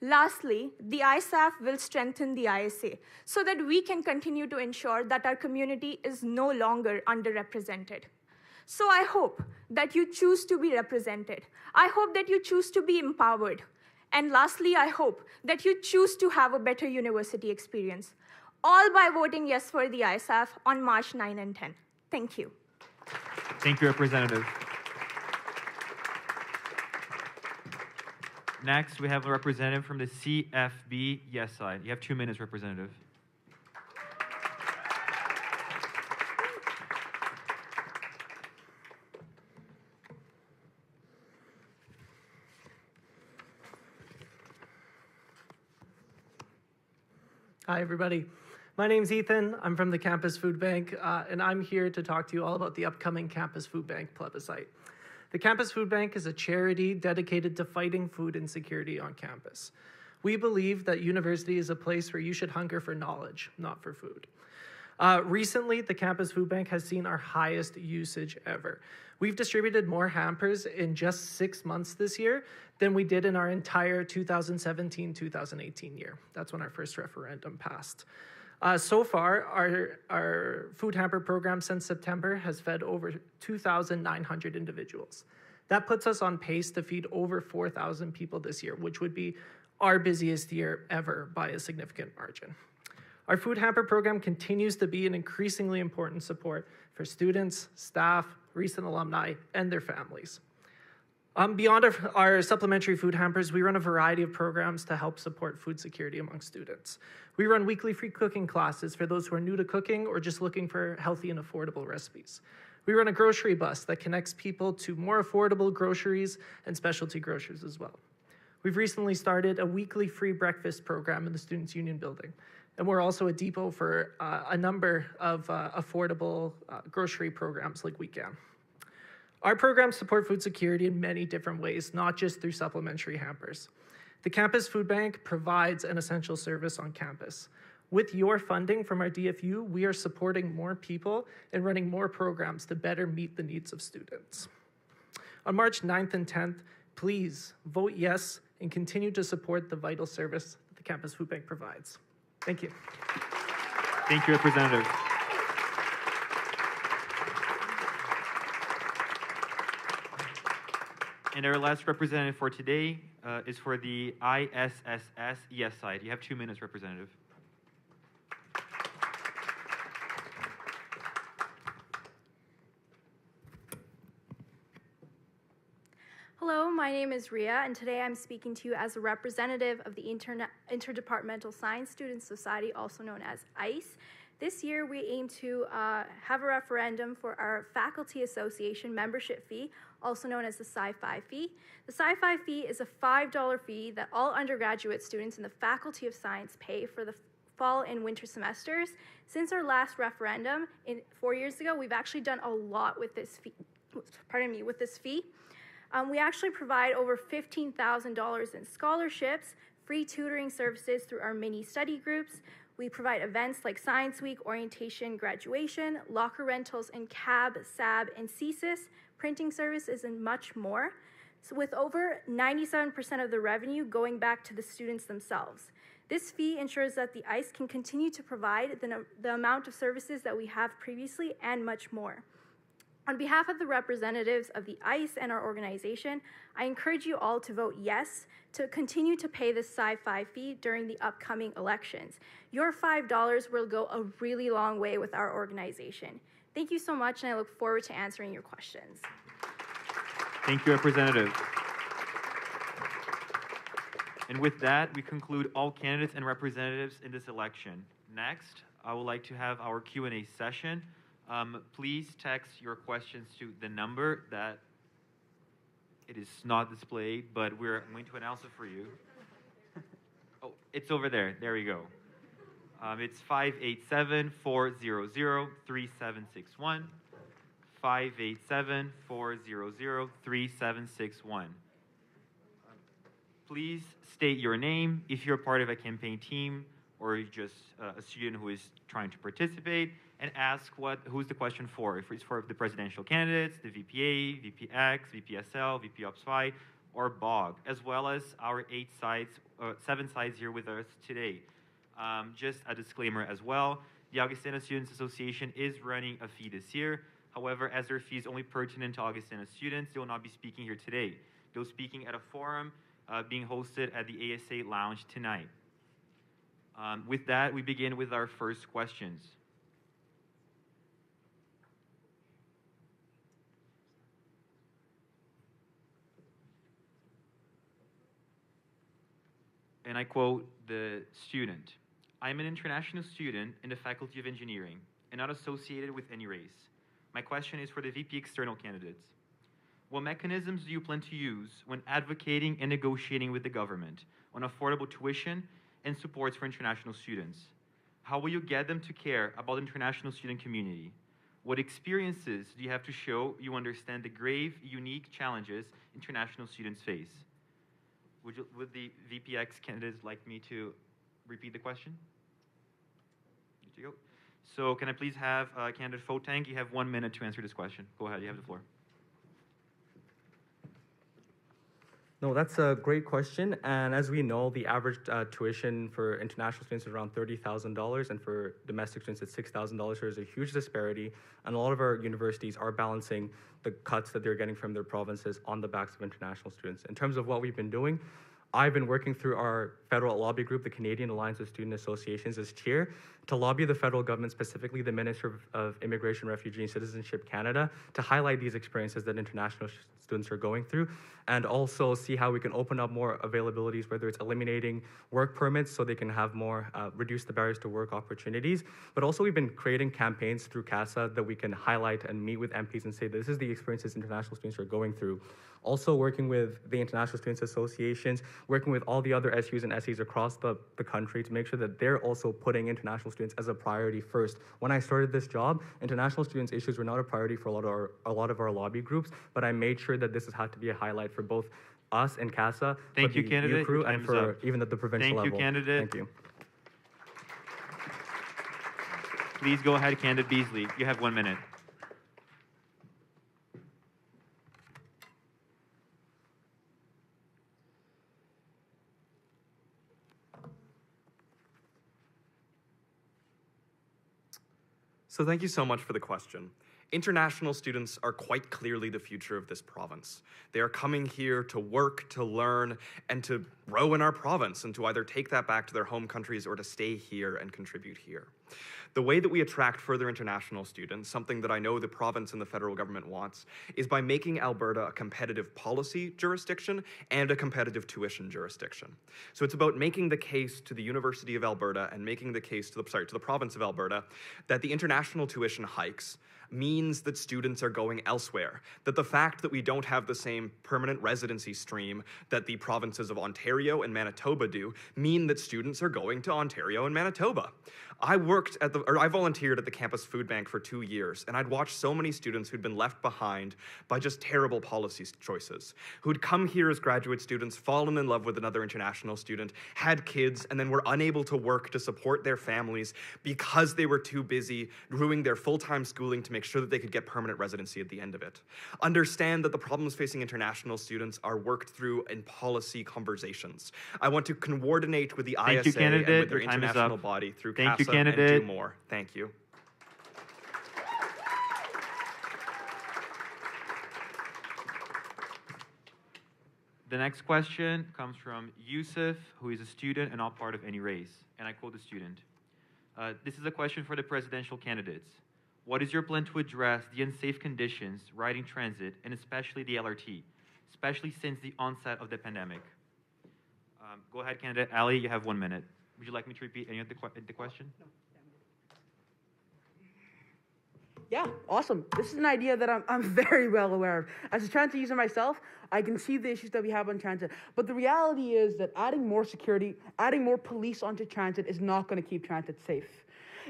Lastly, the ISAF will strengthen the ISA so that we can continue to ensure that our community is no longer underrepresented. So I hope that you choose to be represented. I hope that you choose to be empowered. And lastly, I hope that you choose to have a better university experience, all by voting yes for the ISAF on March 9 and 10. Thank you. Thank you, Representative. Next, we have a representative from the CFB yes side. You have 2 minutes, Representative. Hi, everybody. My name's Ethan. I'm from the Campus Food Bank, and I'm here to talk to you all about the upcoming Campus Food Bank Plebiscite. The Campus Food Bank is a charity dedicated to fighting food insecurity on campus. We believe that university is a place where you should hunger for knowledge, not for food. Recently, the campus food bank has seen our highest usage ever. We've distributed more hampers in just 6 months this year than we did in our entire 2017-2018 year. That's when our first referendum passed. So far, our food hamper program since September has fed over 2,900 individuals. That puts us on pace to feed over 4,000 people this year, which would be our busiest year ever by a significant margin. Our food hamper program continues to be an increasingly important support for students, staff, recent alumni, and their families. Beyond our supplementary food hampers, we run a variety of programs to help support food security among students. We run weekly free cooking classes for those who are new to cooking or just looking for healthy and affordable recipes. We run a grocery bus that connects people to more affordable groceries and specialty grocers as well. We've recently started a weekly free breakfast program in the Students' Union building, and we're also a depot for a number of affordable grocery programs like Weekend. Our programs support food security in many different ways, not just through supplementary hampers. The Campus Food Bank provides an essential service on campus. With your funding from our DFU, we are supporting more people and running more programs to better meet the needs of students. On March 9th and 10th, please vote yes and continue to support the vital service that the Campus Food Bank provides. Thank you. Thank you, Representative. And our last representative for today is for the ISSS yes side. You have 2 minutes, Representative. Hello, my name is Ria, and today I'm speaking to you as a representative of the Interdepartmental Science Students Society, also known as ICE. This year, we aim to have a referendum for our Faculty Association membership fee, also known as the Sci-Fi fee. The Sci-Fi fee is a $5 fee that all undergraduate students in the Faculty of Science pay for the fall and winter semesters. Since our last referendum 4 years ago, we've actually done a lot with this fee. With this fee. We actually provide over $15,000 in scholarships, free tutoring services through our mini study groups. We provide events like Science Week, orientation, graduation, locker rentals in CAB, SAB, and CSIS, printing services, and much more. So with over 97% of the revenue going back to the students themselves. This fee ensures that the ICE can continue to provide the amount of services that we have previously and much more. On behalf of the representatives of the ICE and our organization, I encourage you all to vote yes to continue to pay this Sci-Fi fee during the upcoming elections. Your $5 will go a really long way with our organization. Thank you so much, and I look forward to answering your questions. Thank you, Representative. And with that, we conclude all candidates and representatives in this election. Next, I would like to have our Q&A session. Please text your questions to the number that it is not displayed, but we're going to announce it for you. Oh, it's over there. There we go. It's 587-400-3761. 587-400-3761. Please state your name if you're part of a campaign team or you're just a student who is trying to participate, and ask who's the question for. If it's for the presidential candidates, the VPA, VPX, VPSL, VP Ops Phi, or BOG, as well as our 7 sides here with us today. Just a disclaimer as well, the Augustana Students Association is running a fee this year. However, as their fee is only pertinent to Augustana students, they will not be speaking here today. They'll be speaking at a forum being hosted at the ASA Lounge tonight. With that, we begin with our first questions. And I quote the student, "I am an international student in the Faculty of Engineering and not associated with any race. My question is for the VP external candidates. What mechanisms do you plan to use when advocating and negotiating with the government on affordable tuition and supports for international students? How will you get them to care about the international student community? What experiences do you have to show you understand the grave, unique challenges international students face?" Would the VPX candidates like me to repeat the question? Here you go. So can I please have candidate Fotang? You have 1 minute to answer this question. Go ahead, you have the floor. No, that's a great question. And as we know, the average tuition for international students is around $30,000, and for domestic students, it's $6,000. There's a huge disparity, and a lot of our universities are balancing the cuts that they're getting from their provinces on the backs of international students. In terms of what we've been doing, I've been working through our federal lobby group, the Canadian Alliance of Student Associations, as chair, to lobby the federal government, specifically the Minister of Immigration, Refugee and Citizenship Canada, to highlight these experiences that international students are going through, and also see how we can open up more availabilities, whether it's eliminating work permits so they can have more, reduce the barriers to work opportunities. But also we've been creating campaigns through CASA that we can highlight and meet with MPs and say, this is the experiences international students are going through. Also working with the International Students Associations, working with all the other SUs and SEs across the country to make sure that they're also putting international students as a priority first. When I started this job, international students' issues were not a priority for a lot of our lobby groups, but I made sure that this has had to be a highlight for both us and CASA, Thank you, candidate. crew, Your and time is for up. even at the provincial level. Thank you, candidate. Thank you. Please go ahead, candidate Beasley. You have 1 minute. So thank you so much for the question. International students are quite clearly the future of this province. They are coming here to work, to learn, and to grow in our province, and to either take that back to their home countries or to stay here and contribute here. The way that we attract further international students, something that I know the province and the federal government wants, is by making Alberta a competitive policy jurisdiction and a competitive tuition jurisdiction. So it's about making the case to the University of Alberta and making the case to the province of Alberta that the international tuition hikes means that students are going elsewhere, that the fact that we don't have the same permanent residency stream that the provinces of Ontario and Manitoba do mean that students are going to Ontario and Manitoba. I volunteered at the campus food bank for 2 years, and I'd watched so many students who'd been left behind by just terrible policy choices, who'd come here as graduate students, fallen in love with another international student, had kids, and then were unable to work to support their families because they were too busy doing their full-time schooling to make sure that they could get permanent residency at the end of it. Understand that the problems facing international students are worked through in policy conversations. I want to coordinate with the ISA and with their international body through CASA and do more. Thank you. The next question comes from Yusuf, who is a student and not part of any race. And I quote the student. This is a question for the presidential candidates. What is your plan to address the unsafe conditions riding transit, and especially the LRT, especially since the onset of the pandemic? Go ahead, candidate Ali, you have 1 minute. Would you like me to repeat any of the question? No. Yeah, awesome. This is an idea that I'm very well aware of. As a transit user myself, I can see the issues that we have on transit. But the reality is that adding more security, adding more police onto transit is not going to keep transit safe.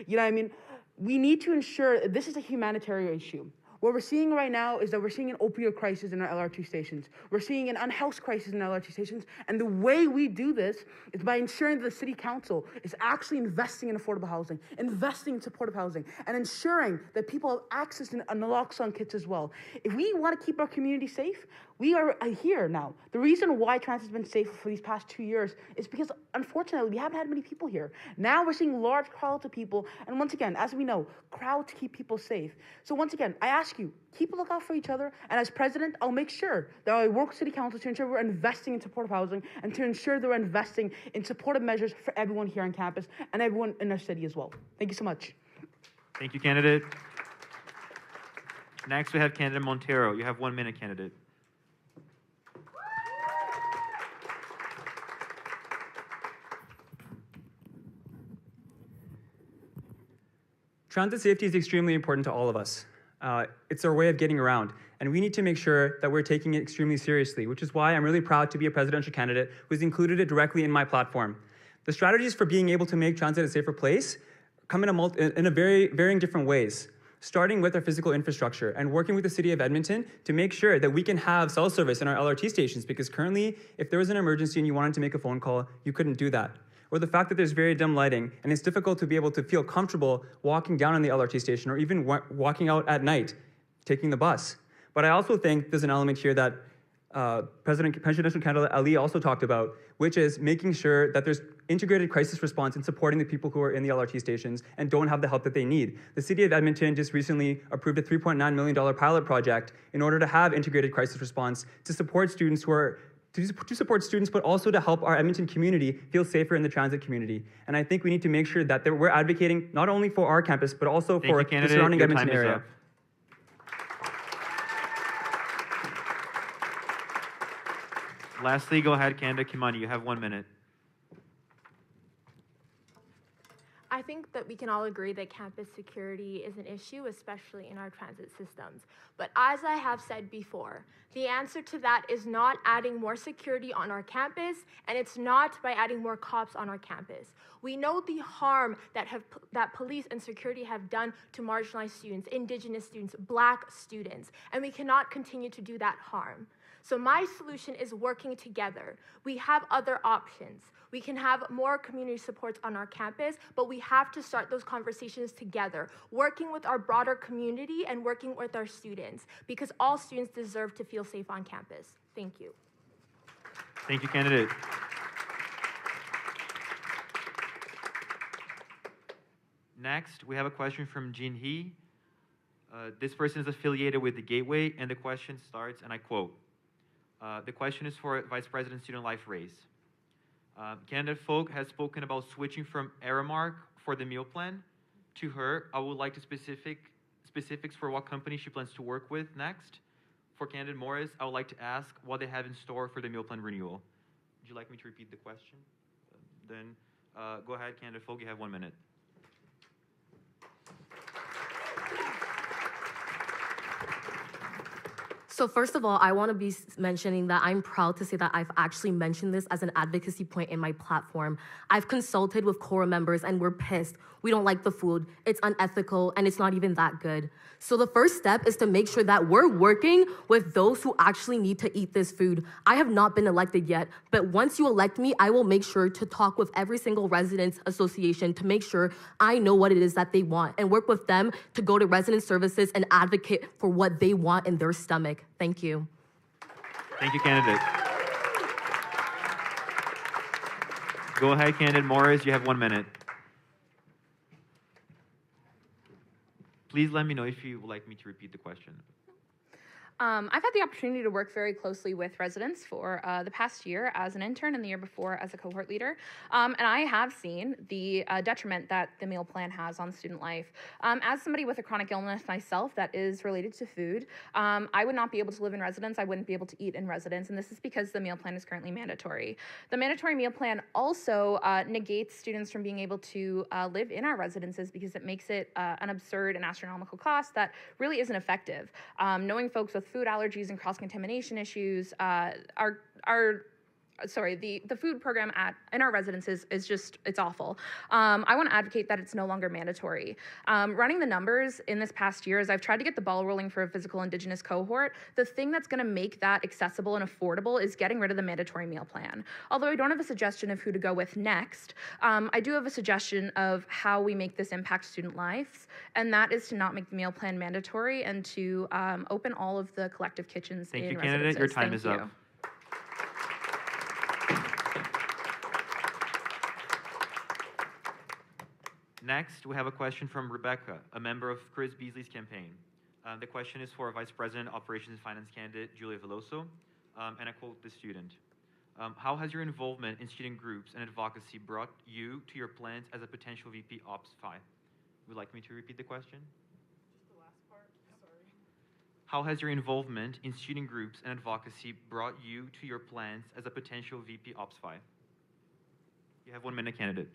You know what I mean? We need to ensure this is a humanitarian issue. What we're seeing right now is that we're seeing an opioid crisis in our LRT stations. We're seeing an unhealth crisis in LRT stations. And the way we do this is by ensuring that the city council is actually investing in affordable housing, investing in supportive housing, and ensuring that people have access to naloxone kits as well. If we want to keep our community safe, we are here now. The reason why transit's been safe for these past 2 years is because, unfortunately, we haven't had many people here. Now we're seeing large crowds of people. And once again, as we know, crowds keep people safe. So once again, I ask you, keep a lookout for each other. And as president, I'll make sure that I work with city council to ensure we're investing in supportive housing and to ensure that we're investing in supportive measures for everyone here on campus and everyone in our city as well. Thank you so much. Thank you, candidate. Next, we have candidate Montero. You have 1 minute, candidate. Transit safety is extremely important to all of us. It's our way of getting around, and we need to make sure that we're taking it extremely seriously, which is why I'm really proud to be a presidential candidate who's included it directly in my platform. The strategies for being able to make transit a safer place come in a varying different ways, starting with our physical infrastructure and working with the city of Edmonton to make sure that we can have cell service in our LRT stations, because currently, if there was an emergency and you wanted to make a phone call, you couldn't do that. or the fact that there's very dim lighting and it's difficult to be able to feel comfortable walking down on the LRT station or even walking out at night, taking the bus. But I also think there's an element here that presidential candidate Ali also talked about, which is making sure that there's integrated crisis response in supporting the people who are in the LRT stations and don't have the help that they need. The city of Edmonton just recently approved a $3.9 million pilot project in order to have integrated crisis response to support students but also to help our Edmonton community feel safer in the transit community. And I think we need to make sure that we're advocating not only for our campus, but also for the surrounding Edmonton area. Lastly, go ahead, candidate Kimani. You have 1 minute. I think that we can all agree that campus security is an issue, especially in our transit systems. But as I have said before, the answer to that is not adding more security on our campus, and it's not by adding more cops on our campus. We know the harm that police and security have done to marginalized students, Indigenous students, Black students, and we cannot continue to do that harm. So my solution is working together. We have other options. We can have more community supports on our campus, but we have to start those conversations together, working with our broader community and working with our students, because all students deserve to feel safe on campus. Thank you. Thank you, candidate. Next, we have a question from Jin Hee. This person is affiliated with the Gateway, and the question starts, and I quote, the question is for Vice President Student Life Raise. Candidate Folk has spoken about switching from Aramark for the meal plan. To her, I would like to specifics for what company she plans to work with next. For candidate Morris, I would like to ask what they have in store for the meal plan renewal. Would you like me to repeat the question? Then go ahead, candidate Folk, you have 1 minute. So first of all, I want to be mentioning that I'm proud to say that I've actually mentioned this as an advocacy point in my platform. I've consulted with Cora members and we're pissed. We don't like the food. It's unethical and it's not even that good. So the first step is to make sure that we're working with those who actually need to eat this food. I have not been elected yet, but once you elect me, I will make sure to talk with every single residents association to make sure I know what it is that they want and work with them to go to resident services and advocate for what they want in their stomach. Thank you. Thank you, candidate. Go ahead, candidate Morris, you have 1 minute. Please let me know if you would like me to repeat the question. I've had the opportunity to work very closely with residents for the past year as an intern and the year before as a cohort leader. And I have seen the detriment that the meal plan has on student life. As somebody with a chronic illness myself that is related to food, I would not be able to live in residence. I wouldn't be able to eat in residence. And this is because the meal plan is currently mandatory. The mandatory meal plan also negates students from being able to live in our residences because it makes it an absurd and astronomical cost that really isn't effective. Knowing folks with food allergies and cross-contamination issues the food program in our residences is just, it's awful. I want to advocate that it's no longer mandatory. Running the numbers in this past year as I've tried to get the ball rolling for a physical Indigenous cohort, the thing that's going to make that accessible and affordable is getting rid of the mandatory meal plan. Although I don't have a suggestion of who to go with next, I do have a suggestion of how we make this impact student lives, and that is to not make the meal plan mandatory and to open all of the collective kitchens in residences. Thank you, candidate. Your time is up. Next, we have a question from Rebecca, a member of Chris Beasley's campaign. The question is for Vice President, Operations and Finance candidate Julia Veloso, and I quote the student. How has your involvement in student groups and advocacy brought you to your plans as a potential VP Ops 5? Would you like me to repeat the question? Just the last part, sorry. How has your involvement in student groups and advocacy brought you to your plans as a potential VP Ops 5? You have 1 minute, candidate.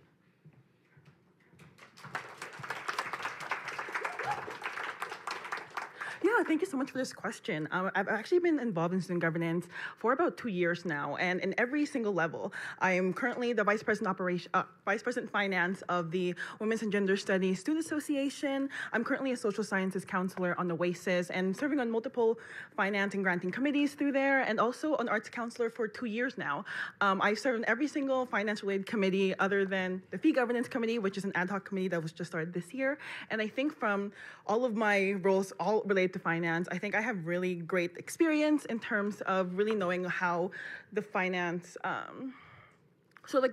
Yeah, thank you so much for this question. I've actually been involved in student governance for about 2 years now, and in every single level. I am currently the Vice President Finance of the Women's and Gender Studies Student Association. I'm currently a Social Sciences Counselor on the WASU and serving on multiple finance and granting committees through there, and also an Arts Counselor for 2 years now. I serve on every single finance-related committee other than the Fee Governance Committee, which is an ad hoc committee that was just started this year. And I think from all of my roles, all related to finance, I think I have really great experience in terms of really knowing how the finance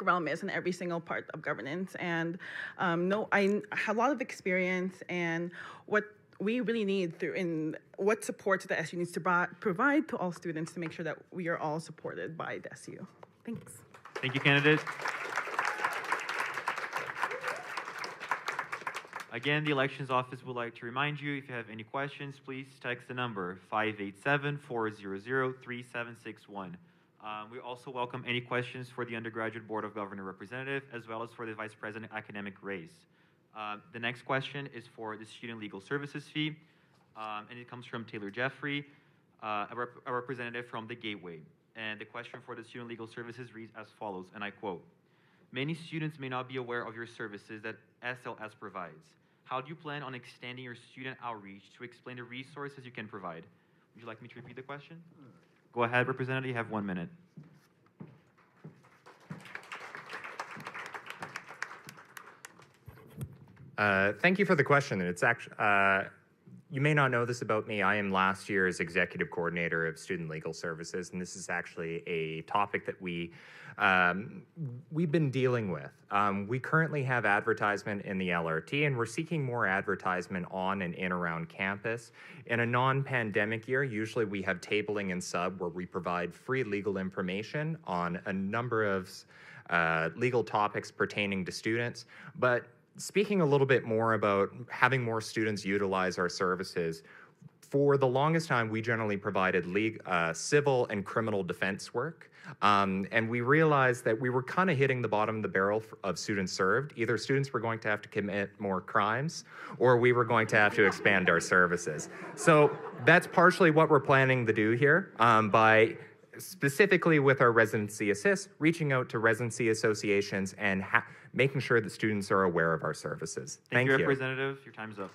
realm is in every single part of governance. And I have a lot of experience and what we really need in what supports the SU needs to provide to all students to make sure that we are all supported by the SU. Thanks. Thank you, candidate. Again, the Elections Office would like to remind you, if you have any questions, please text the number 587-400-3761. We also welcome any questions for the Undergraduate Board of Governors representative, as well as for the Vice President academic race. The next question is for the Student Legal Services fee, and it comes from Taylor Jeffrey, a representative from the Gateway. And the question for the Student Legal Services reads as follows, and I quote, "Many students may not be aware of your services that SLS provides. How do you plan on extending your student outreach to explain the resources you can provide?" Would you like me to repeat the question? Go ahead, Representative, you have 1 minute. Thank you for the question. It's actually, you may not know this about me. I am last year's executive coordinator of Student Legal Services, and this is actually a topic that we've been dealing with. We currently have advertisement in the LRT, and we're seeking more advertisement on and in around campus. In a non-pandemic year, usually we have tabling and sub where we provide free legal information on a number of legal topics pertaining to students. But speaking a little bit more about having more students utilize our services, for the longest time, we generally provided civil and criminal defense work. And we realized that we were kind of hitting the bottom of the barrel of students served. Either students were going to have to commit more crimes, or we were going to have to expand our services. So that's partially what we're planning to do here by specifically with our residency assist, reaching out to residency associations and making sure that students are aware of our services. Thank you, Representative. Your time's up.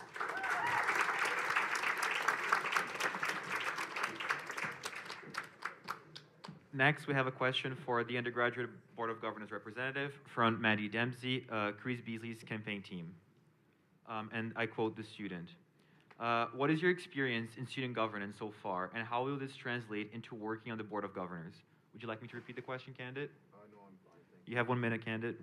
Next, we have a question for the Undergraduate Board of Governors representative from Maddie Dempsey, Chris Beasley's campaign team. And I quote the student. What is your experience in student governance so far, and how will this translate into working on the Board of Governors? Would you like me to repeat the question, candidate? No, I'm fine. Thank You have 1 minute, candidate.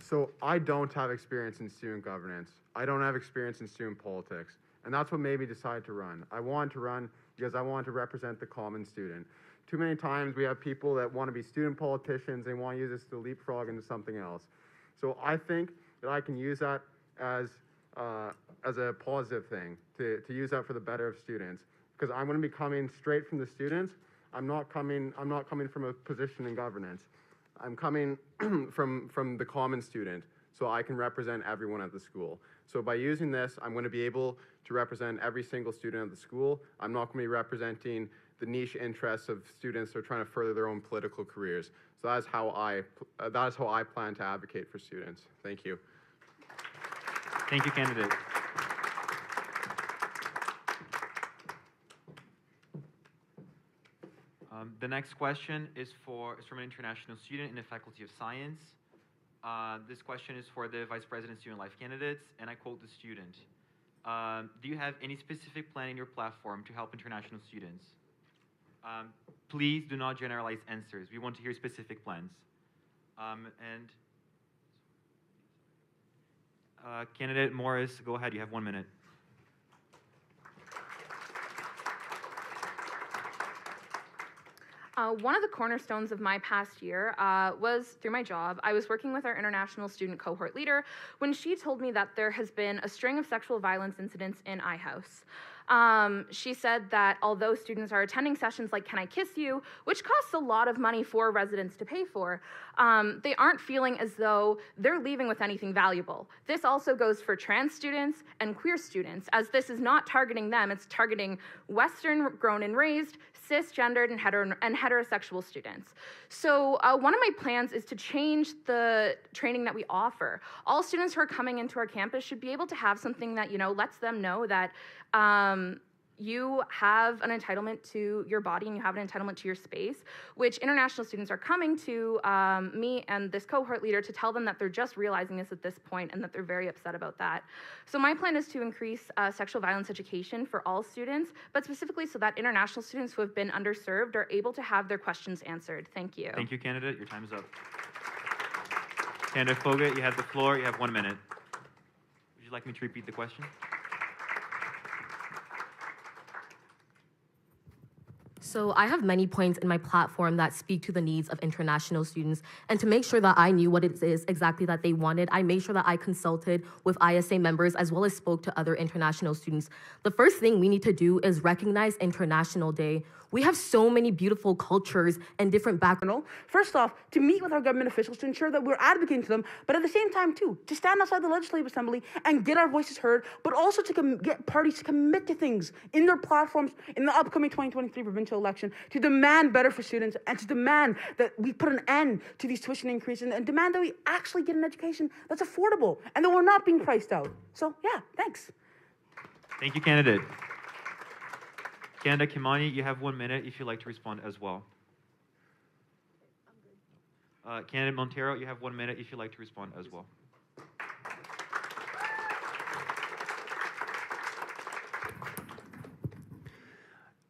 So I don't have experience in student governance. I don't have experience in student politics. And that's what made me decide to run. I wanted to run because I wanted to represent the common student. Too many times we have people that want to be student politicians, they want to use this to leapfrog into something else. So I think that I can use that as a positive thing, to use that for the better of students. Because I'm going to be coming straight from the students. I'm not coming from a position in governance. I'm coming from the common student, so I can represent everyone at the school. So by using this, I'm going to be able to represent every single student at the school. I'm not going to be representing the niche interests of students who are trying to further their own political careers. So that is how I plan to advocate for students. Thank you. Thank you, candidate. The next question is from an international student in the Faculty of Science. This question is for the Vice President Student Life candidates, and I quote the student. Do you have any specific plan in your platform to help international students? Please do not generalize answers. We want to hear specific plans. Candidate Morris, go ahead. You have 1 minute. One of the cornerstones of my past year was through my job. I was working with our international student cohort leader when she told me that there has been a string of sexual violence incidents in iHouse. She said that although students are attending sessions like Can I Kiss You, which costs a lot of money for residents to pay for, they aren't feeling as though they're leaving with anything valuable. This also goes for trans students and queer students, as this is not targeting them, it's targeting Western grown and raised, cisgendered and heterosexual students. So one of my plans is to change the training that we offer. All students who are coming into our campus should be able to have something that, lets them know that you have an entitlement to your body and you have an entitlement to your space, which international students are coming to me and this cohort leader to tell them that they're just realizing this at this point and that they're very upset about that. So my plan is to increase sexual violence education for all students, but specifically so that international students who have been underserved are able to have their questions answered. Thank you. Thank you, candidate. Your time is up. Candidate Foga, you have the floor. You have 1 minute. Would you like me to repeat the question? So I have many points in my platform that speak to the needs of international students. And to make sure that I knew what it is exactly that they wanted, I made sure that I consulted with ISA members as well as spoke to other international students. The first thing we need to do is recognize International Day. We have so many beautiful cultures and different backgrounds. First off, to meet with our government officials to ensure that we're advocating to them, but at the same time, too, to stand outside the Legislative Assembly and get our voices heard, but also to get parties to commit to things in their platforms in the upcoming 2023 provincial election, to demand better for students and to demand that we put an end to these tuition increases and demand that we actually get an education that's affordable and that we're not being priced out. So, yeah, thanks. Thank you, candidate. Candidate Kimani, you have 1 minute if you'd like to respond as well. Candidate Montero, you have 1 minute if you'd like to respond as well.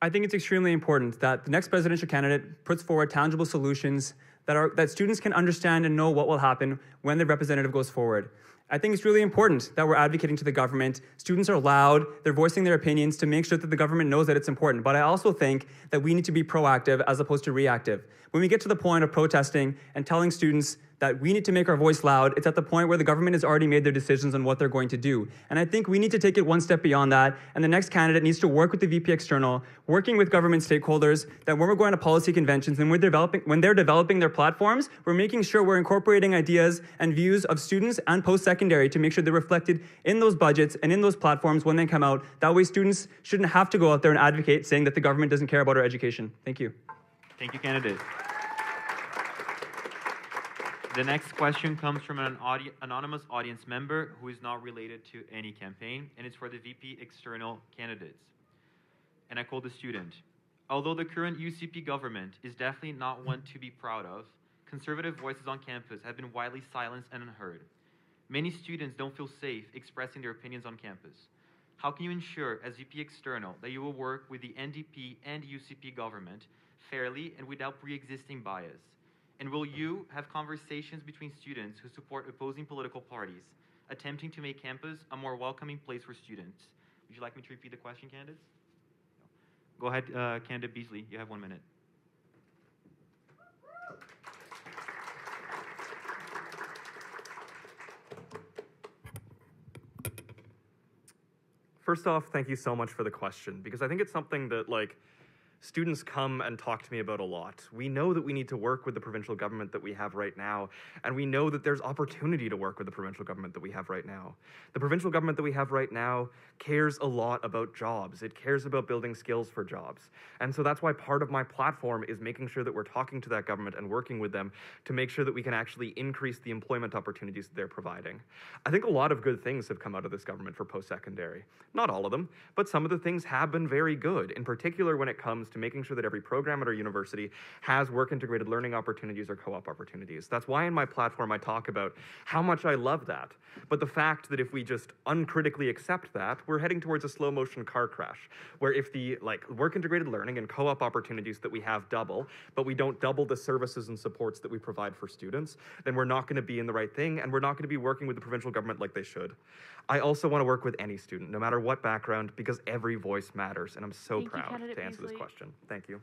I think it's extremely important that the next presidential candidate puts forward tangible solutions that students can understand and know what will happen when the representative goes forward. I think it's really important that we're advocating to the government. Students are loud, they're voicing their opinions to make sure that the government knows that it's important. But I also think that we need to be proactive as opposed to reactive. When we get to the point of protesting and telling students that we need to make our voice loud, it's at the point where the government has already made their decisions on what they're going to do. And I think we need to take it one step beyond that, and the next candidate needs to work with the VP External, working with government stakeholders, that when we're going to policy conventions and when they're developing their platforms, we're making sure we're incorporating ideas and views of students and post-secondary to make sure they're reflected in those budgets and in those platforms when they come out. That way students shouldn't have to go out there and advocate saying that the government doesn't care about our education. Thank you. Thank you, candidate. The next question comes from an anonymous audience member who is not related to any campaign, and it's for the VP External candidates. And I quote the student: although the current UCP government is definitely not one to be proud of, conservative voices on campus have been widely silenced and unheard. Many students don't feel safe expressing their opinions on campus. How can you ensure, as VP External, that you will work with the NDP and UCP government fairly and without pre-existing bias? And will you have conversations between students who support opposing political parties, attempting to make campus a more welcoming place for students? Would you like me to repeat the question, candidates? Go ahead, candidate Beasley. You have 1 minute. First off, thank you so much for the question, because I think it's something that, students come and talk to me about a lot. We know that we need to work with the provincial government that we have right now, and we know that there's opportunity to work with the provincial government that we have right now. The provincial government that we have right now cares a lot about jobs. It cares about building skills for jobs. And so that's why part of my platform is making sure that we're talking to that government and working with them to make sure that we can actually increase the employment opportunities that they're providing. I think a lot of good things have come out of this government for post-secondary. Not all of them, but some of the things have been very good, in particular when it comes to making sure that every program at our university has work-integrated learning opportunities or co-op opportunities. That's why in my platform I talk about how much I love that. But the fact that if we just uncritically accept that, we're heading towards a slow-motion car crash, where if the work-integrated learning and co-op opportunities that we have double, but we don't double the services and supports that we provide for students, then we're not going to be in the right thing, and we're not going to be working with the provincial government like they should. I also want to work with any student, no matter what background, because every voice matters, and I'm so proud to answer this question. Thank you.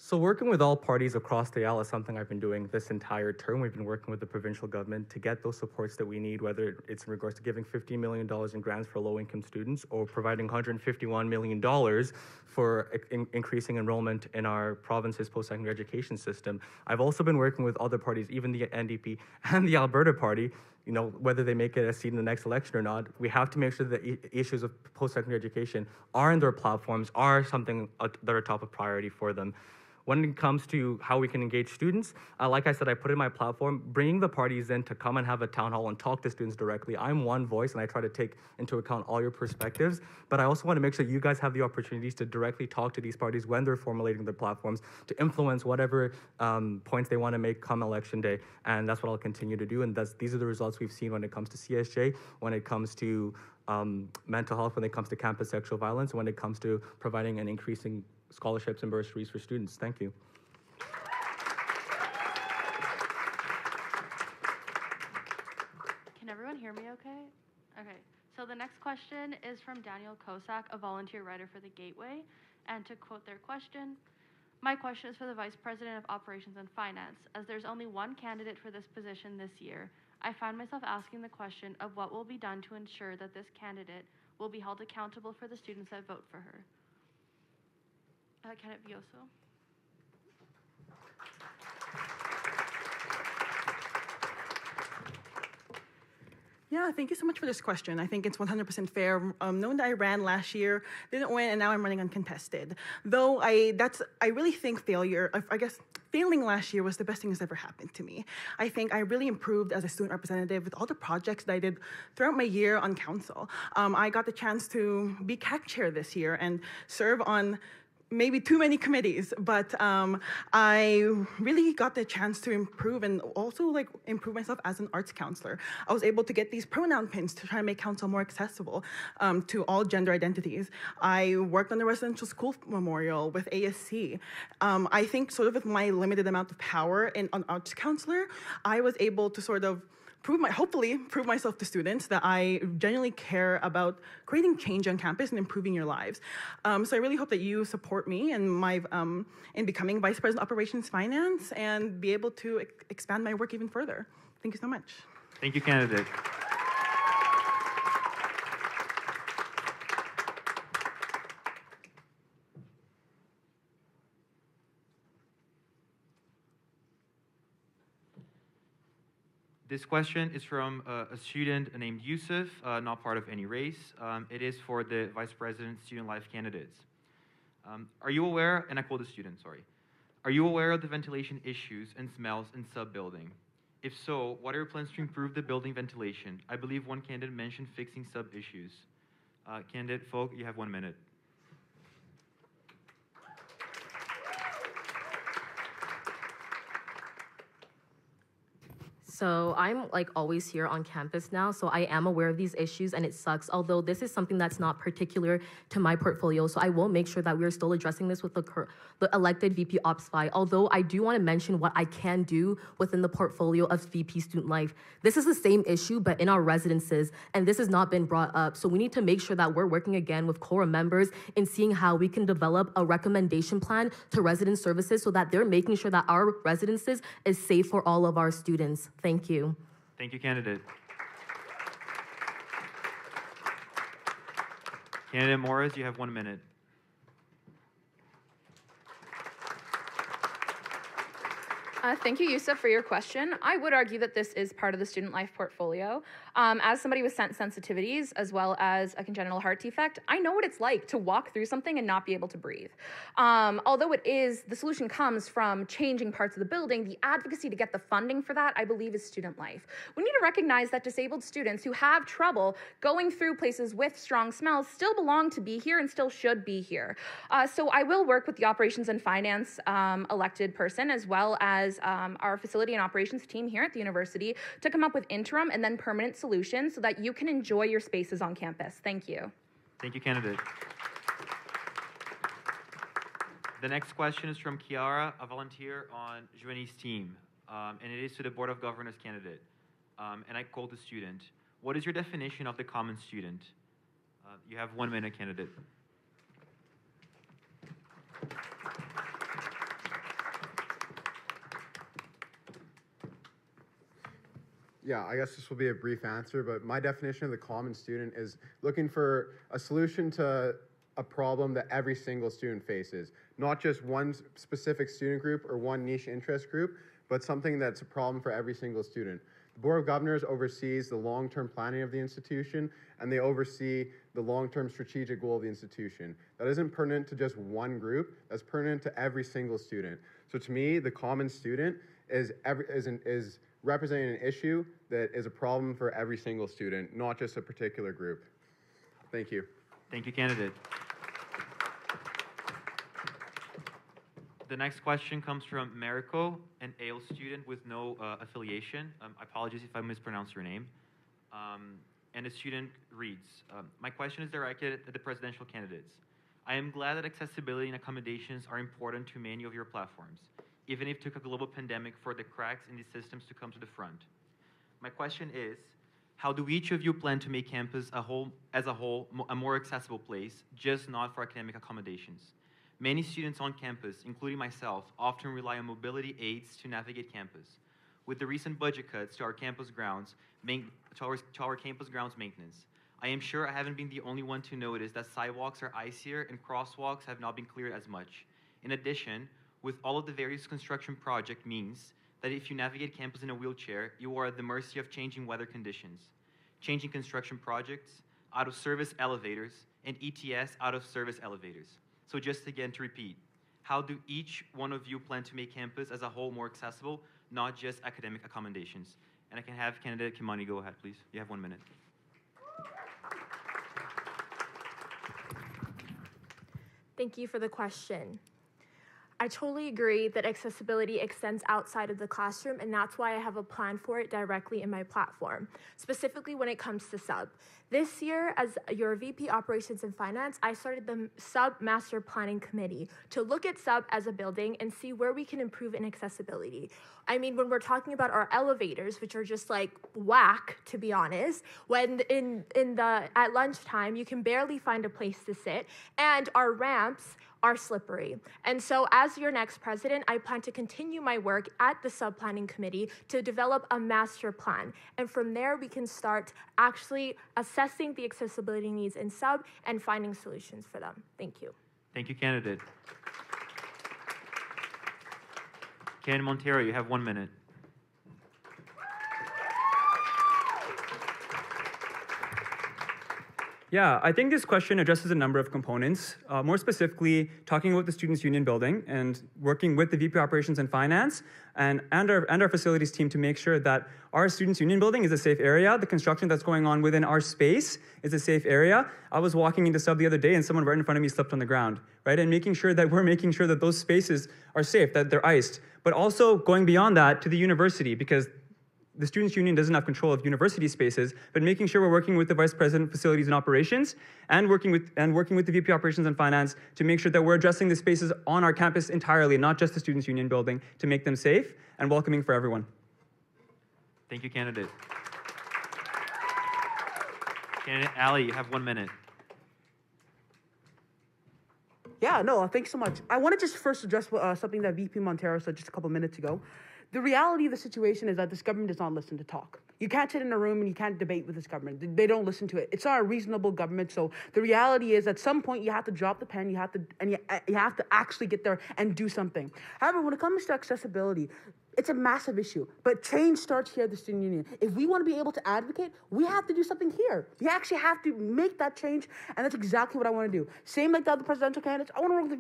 So working with all parties across the aisle is something I've been doing this entire term. We've been working with the provincial government to get those supports that we need, whether it's in regards to giving $50 million in grants for low-income students or providing $151 million for increasing enrollment in our province's post-secondary education system. I've also been working with other parties, even the NDP and the Alberta Party, you know, whether they make it a seat in the next election or not. We have to make sure that issues of post-secondary education are in their platforms, are something that are top of priority for them. When it comes to how we can engage students, like I said, I put in my platform, bringing the parties in to come and have a town hall and talk to students directly. I'm one voice and I try to take into account all your perspectives, but I also want to make sure you guys have the opportunities to directly talk to these parties when they're formulating their platforms to influence whatever points they want to make come election day. And that's what I'll continue to do. And these are the results we've seen when it comes to CSJ, when it comes to mental health, when it comes to campus sexual violence, when it comes to providing an increasing scholarships and bursaries for students. Thank you. Can everyone hear me okay? Okay, so the next question is from Daniel Kosak, a volunteer writer for The Gateway. And to quote their question, my question is for the Vice President of Operations and Finance. As there's only one candidate for this position this year, I find myself asking the question of what will be done to ensure that this candidate will be held accountable for the students that vote for her. Candidate Vioso. Yeah, thank you so much for this question. I think it's 100% fair. Knowing that I ran last year, didn't win, and now I'm running uncontested. Though I really think failing last year was the best thing that's ever happened to me. I think I really improved as a student representative with all the projects that I did throughout my year on council. I got the chance to be CAC chair this year and serve on maybe too many committees, but I really got the chance to improve and also improve myself as an arts counselor. I was able to get these pronoun pins to try to make council more accessible to all gender identities. I worked on the residential school memorial with ASC. I think sort of with my limited amount of power on arts counselor, I was able to sort of hopefully prove myself to students that I genuinely care about creating change on campus and improving your lives. So I really hope that you support me in becoming Vice President of Operations Finance and be able to expand my work even further. Thank you so much. Thank you, candidate. This question is from a student named Yusuf, not part of any race. It is for the Vice President Student Life candidates. Are you aware, and I quote the student, sorry, are you aware of the ventilation issues and smells in sub-building? If so, what are your plans to improve the building ventilation? I believe one candidate mentioned fixing sub-issues. Candidate Folk, you have 1 minute. So I'm always here on campus now, so I am aware of these issues and it sucks, although this is something that's not particular to my portfolio, so I will make sure that we're still addressing this with the elected VP Ops FI, although I do want to mention what I can do within the portfolio of VP Student Life. This is the same issue, but in our residences, and this has not been brought up, so we need to make sure that we're working again with quorum members in seeing how we can develop a recommendation plan to resident services so that they're making sure that our residences is safe for all of our students. Thank you. Thank you, candidate. Candidate Morris, you have 1 minute. Thank you, Yusuf, for your question. I would argue that this is part of the student life portfolio. As somebody with sensitivities, as well as a congenital heart defect, I know what it's like to walk through something and not be able to breathe. Although the solution comes from changing parts of the building, the advocacy to get the funding for that, I believe, is student life. We need to recognize that disabled students who have trouble going through places with strong smells still belong to be here and still should be here. So I will work with the operations and finance elected person, as well as our facility and operations team here at the university to come up with interim and then permanent solutions so that you can enjoy your spaces on campus. Thank you. Thank you, candidate. The next question is from Kiara, a volunteer on Joannie's team, and it is to the Board of Governors candidate. And I quote the student, what is your definition of the common student? You have 1 minute, candidate. Yeah, I guess this will be a brief answer, but my definition of the common student is looking for a solution to a problem that every single student faces, not just one specific student group or one niche interest group, but something that's a problem for every single student. The Board of Governors oversees the long-term planning of the institution, and they oversee the long-term strategic goal of the institution. That isn't pertinent to just one group, that's pertinent to every single student. So to me, the common student is representing an issue that is a problem for every single student, not just a particular group. Thank you. Thank you, candidate. The next question comes from Mariko, an ALE student with no affiliation. Apologies if I mispronounced your name. And the student reads, my question is directed at the presidential candidates. I am glad that accessibility and accommodations are important to many of your platforms, even if it took a global pandemic for the cracks in these systems to come to the front. My question is, how do each of you plan to make campus as a whole a more accessible place, just not for academic accommodations? Many students on campus, including myself, often rely on mobility aids to navigate campus. With the recent budget cuts to our campus grounds, maintenance, I am sure I haven't been the only one to notice that sidewalks are icier and crosswalks have not been cleared as much. In addition, with all of the various construction project means that if you navigate campus in a wheelchair, you are at the mercy of changing weather conditions, changing construction projects, out-of-service elevators, and ETS out-of-service elevators. So just again to repeat, how do each one of you plan to make campus as a whole more accessible, not just academic accommodations? And I can have candidate Kimani go ahead, please. You have 1 minute. Thank you for the question. I totally agree that accessibility extends outside of the classroom, and that's why I have a plan for it directly in my platform, specifically when it comes to SUB. This year, as your VP Operations and Finance, I started the SUB Master Planning Committee to look at SUB as a building and see where we can improve in accessibility. I mean, when we're talking about our elevators, which are just like whack, to be honest, when at lunchtime, you can barely find a place to sit, and our ramps are slippery. And so as your next president, I plan to continue my work at the sub-planning committee to develop a master plan. And from there, we can start actually assessing the accessibility needs in sub and finding solutions for them. Thank you. Thank you, candidate. Ken Montero, you have 1 minute. Yeah, I think this question addresses a number of components, more specifically talking about the Students' Union building and working with the VP Operations and Finance and our facilities team to make sure that our Students' Union building is a safe area. The construction that's going on within our space is a safe area. I was walking into sub the other day and someone right in front of me slipped on the ground, right? And making sure that we're making sure that those spaces are safe, that they're iced, but also going beyond that to the university, because the Students' Union doesn't have control of university spaces, but making sure we're working with the Vice President of Facilities and Operations and working with the VP Operations and Finance to make sure that we're addressing the spaces on our campus entirely, not just the Students' Union building, to make them safe and welcoming for everyone. Thank you, candidate. Candidate Ali, you have 1 minute. Yeah, no, thanks so much. I want to just first address something that VP Montero said just a couple minutes ago. The reality of the situation is that this government does not listen to talk. You can't sit in a room and you can't debate with this government. They don't listen to it. It's not a reasonable government. So the reality is at some point you have to drop the pen. You have to actually get there and do something. However, when it comes to accessibility, it's a massive issue, but change starts here at the Student Union. If we want to be able to advocate, we have to do something here. We actually have to make that change, and that's exactly what I want to do. Same like the other presidential candidates, I want to work with the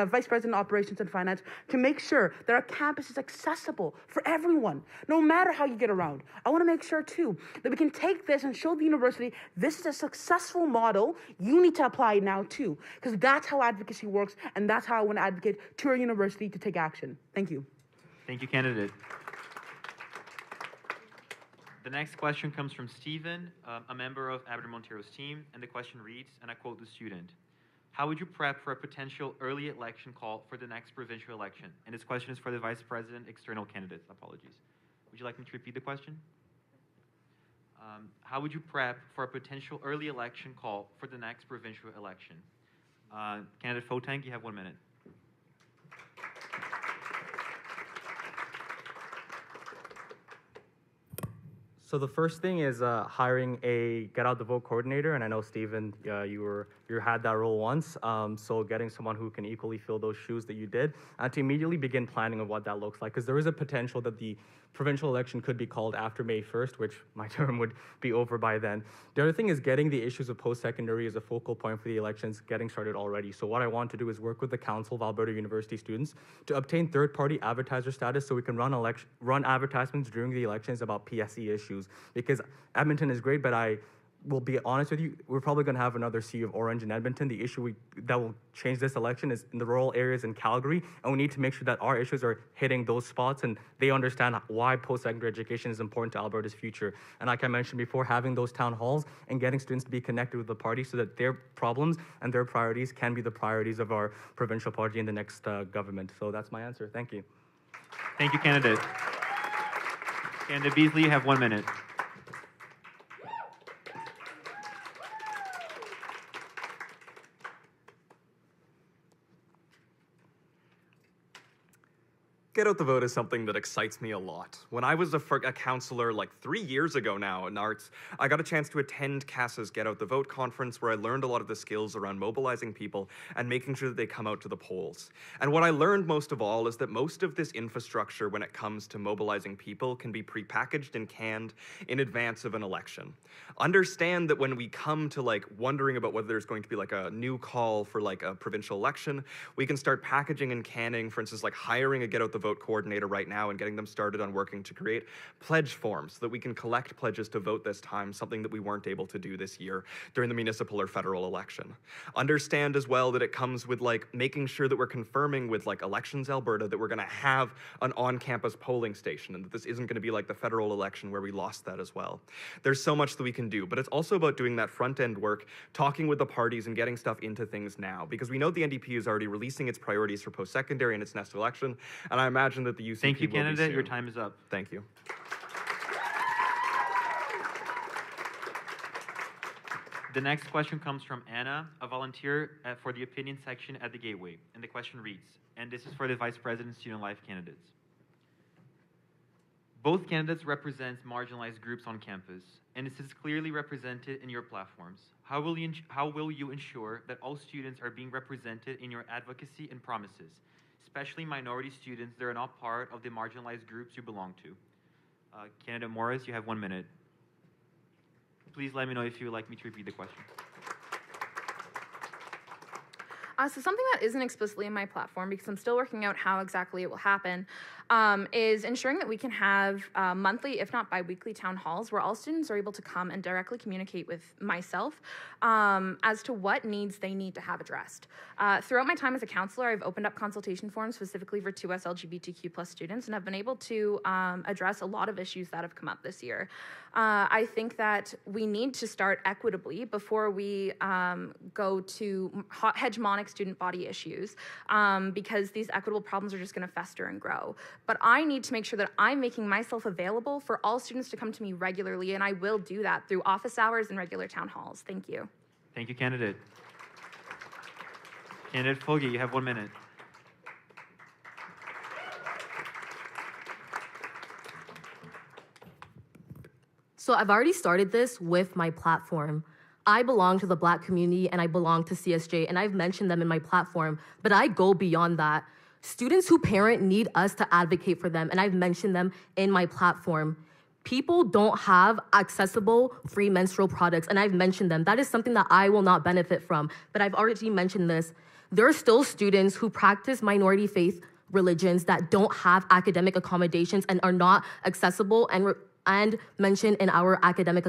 Vice President of Operations and Finance to make sure that our campus is accessible for everyone, no matter how you get around. I want to make sure, too, that we can take this and show the university this is a successful model. You need to apply it now, too, because that's how advocacy works, and that's how I want to advocate to our university to take action. Thank you. Thank you, candidate. The next question comes from Stephen, a member of Abner Montero's team, and the question reads, and I quote the student, how would you prep for a potential early election call for the next provincial election? And this question is for the Vice President, external candidates. Apologies. Would you like me to repeat the question? How would you prep for a potential early election call for the next provincial election? Candidate Fotang, you have 1 minute. So the first thing is hiring a get out the vote coordinator, and I know Stephen, you had that role once. So getting someone who can equally fill those shoes that you did, and to immediately begin planning of what that looks like, because there is a potential that the provincial election could be called after May 1st, which my term would be over by then. The other thing is getting the issues of post-secondary as a focal point for the elections getting started already. So what I want to do is work with the Council of Alberta University Students to obtain third-party advertiser status so we can run advertisements during the elections about PSE issues. Because Edmonton is great, but I will be honest with you, we're probably going to have another sea of orange in Edmonton. The issue that will change this election is in the rural areas in Calgary, and we need to make sure that our issues are hitting those spots and they understand why post-secondary education is important to Alberta's future. And like I mentioned before, having those town halls and getting students to be connected with the party so that their problems and their priorities can be the priorities of our provincial party in the next government. So that's my answer. Thank you. Thank you, candidate. Candidate Beasley, you have 1 minute. Get out the vote is something that excites me a lot. When I was a counselor like 3 years ago now in arts, I got a chance to attend CASA's Get Out the Vote conference where I learned a lot of the skills around mobilizing people and making sure that they come out to the polls. And what I learned most of all is that most of this infrastructure when it comes to mobilizing people can be prepackaged and canned in advance of an election. Understand that when we come to like wondering about whether there's going to be like a new call for like a provincial election, we can start packaging and canning, for instance, like hiring a Get Out the Vote coordinator right now and getting them started on working to create pledge forms so that we can collect pledges to vote this time, something that we weren't able to do this year during the municipal or federal election. Understand as well that it comes with like making sure that we're confirming with like Elections Alberta that we're going to have an on-campus polling station and that this isn't going to be like the federal election where we lost that as well. There's so much that we can do, but it's also about doing that front-end work, talking with the parties and getting stuff into things now, because we know the NDP is already releasing its priorities for post-secondary in its next election, and I imagine that the UCP Thank you, will be candidate. soon. Your time is up. Thank you. The next question comes from Anna, a volunteer for the opinion section at the Gateway. And the question reads, and this is for the Vice President Student Life candidates. Both candidates represent marginalized groups on campus, and this is clearly represented in your platforms. How will you ensure that all students are being represented in your advocacy and promises, especially minority students that are not part of the marginalized groups you belong to? Candidate Morris, you have 1 minute. Please let me know if you would like me to repeat the question. So something that isn't explicitly in my platform, because I'm still working out how exactly it will happen, is ensuring that we can have monthly, if not bi-weekly town halls where all students are able to come and directly communicate with myself as to what needs they need to have addressed. Throughout my time as a counselor, I've opened up consultation forums specifically for 2S LGBTQ+ students, and I've been able to address a lot of issues that have come up this year. I think that we need to start equitably before we go to hegemonic student body issues, because these equitable problems are just going to fester and grow. But I need to make sure that I'm making myself available for all students to come to me regularly, and I will do that through office hours and regular town halls. Thank you. Thank you, candidate. Candidate Foge, you have 1 minute. So I've already started this with my platform. I belong to the Black community and I belong to CSJ, and I've mentioned them in my platform, but I go beyond that. Students who parent need us to advocate for them, and I've mentioned them in my platform. People don't have accessible free menstrual products, and I've mentioned them. That is something that I will not benefit from, but I've already mentioned this. There are still students who practice minority faith religions that don't have academic accommodations and are not accessible and mentioned in our academic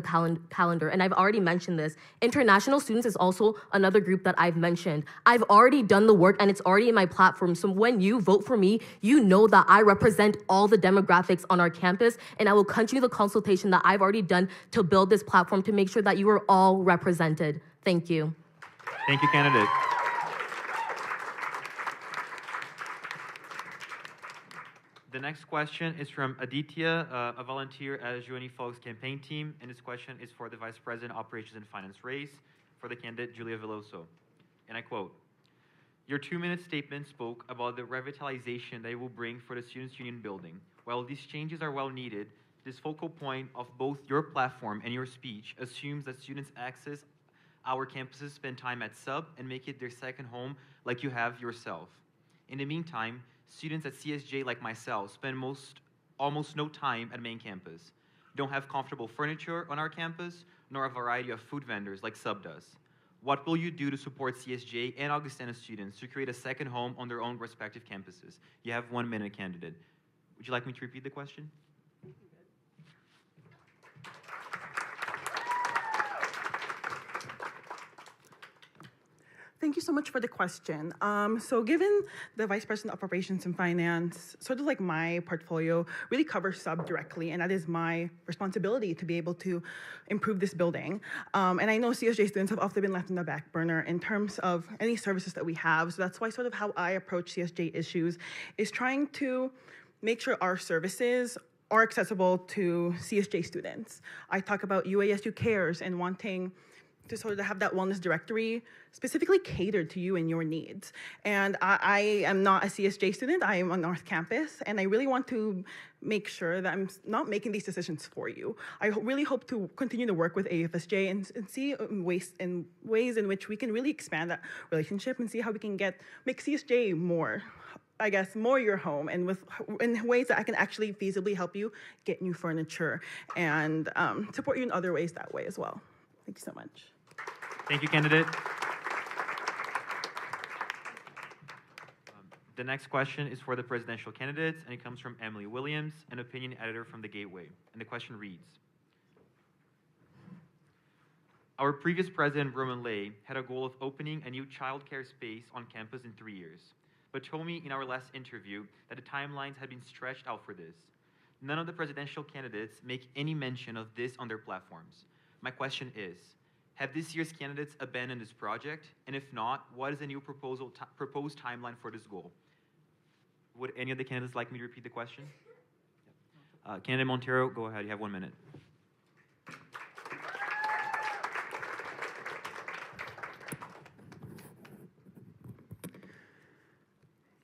calendar. And I've already mentioned this. International students is also another group that I've mentioned. I've already done the work and it's already in my platform. So when you vote for me, you know that I represent all the demographics on our campus, and I will continue the consultation that I've already done to build this platform to make sure that you are all represented. Thank you. Thank you, candidate. The next question is from Aditya, a volunteer at Joanie Fogg's campaign team, and this question is for the Vice President Operations and Finance race for the candidate Julia Veloso. And I quote, "Your 2-minute statement spoke about the revitalization they will bring for the Students' Union building. While these changes are well needed, This focal point of both your platform and your speech assumes that students access our campuses, spend time at sub, and make it their second home like you have yourself. In the meantime, students at CSJ like myself spend almost no time at main campus. Don't have comfortable furniture on our campus, nor a variety of food vendors like sub does. What will you do to support CSJ and Augustana students to create a second home on their own respective campuses? You have 1 minute, candidate. Would you like me to repeat the question? Thank you so much for the question. So given the Vice President of Operations and Finance, sort of like my portfolio really covers sub directly, and that is my responsibility to be able to improve this building. And I know CSJ students have often been left in the back burner in terms of any services that we have. So that's why sort of how I approach CSJ issues is trying to make sure our services are accessible to CSJ students. I talk about UASU Cares and wanting to sort of have that wellness directory specifically catered to you and your needs. And I am not a CSJ student, I am on North Campus, and I really want to make sure that I'm not making these decisions for you. I really hope to continue to work with AFSJ and see ways in which we can really expand that relationship and see how we can make CSJ more, I guess, more your home, and in ways that I can actually feasibly help you get new furniture and support you in other ways that way as well. Thank you so much. Thank you, candidate. The next question is for the presidential candidates, and it comes from Emily Williams, an opinion editor from The Gateway. And the question reads, our previous president, Roman Lay, had a goal of opening a new childcare space on campus in 3 years, but told me in our last interview that the timelines had been stretched out for this. None of the presidential candidates make any mention of this on their platforms. My question is, have this year's candidates abandoned this project? And if not, what is the new proposed timeline for this goal? Would any of the candidates like me to repeat the question? Candidate Montero, go ahead, you have 1 minute.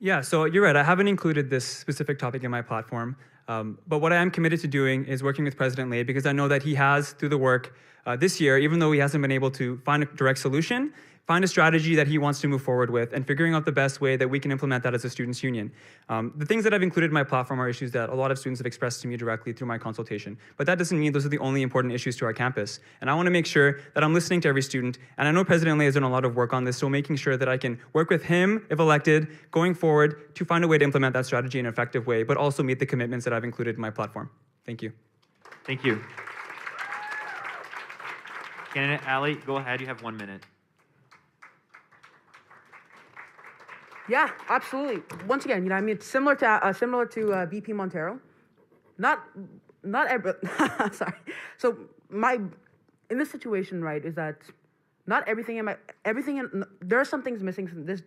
Yeah, so you're right, I haven't included this specific topic in my platform, but what I am committed to doing is working with President Lay, because I know that he has, through the work this year, even though he hasn't been able to find a direct solution, find a strategy that he wants to move forward with, and figuring out the best way that we can implement that as a students' union. The things that I've included in my platform are issues that a lot of students have expressed to me directly through my consultation, but that doesn't mean those are the only important issues to our campus. And I want to make sure that I'm listening to every student, and I know President Lay has done a lot of work on this, so making sure that I can work with him, if elected, going forward to find a way to implement that strategy in an effective way, but also meet the commitments that I've included in my platform. Thank you. Thank you. Candidate Ali, go ahead, you have 1 minute. Yeah, absolutely. Once again, I mean, it's similar to VP Montero. Not every. Sorry. So in this situation, right, is that not everything there are some things missing. This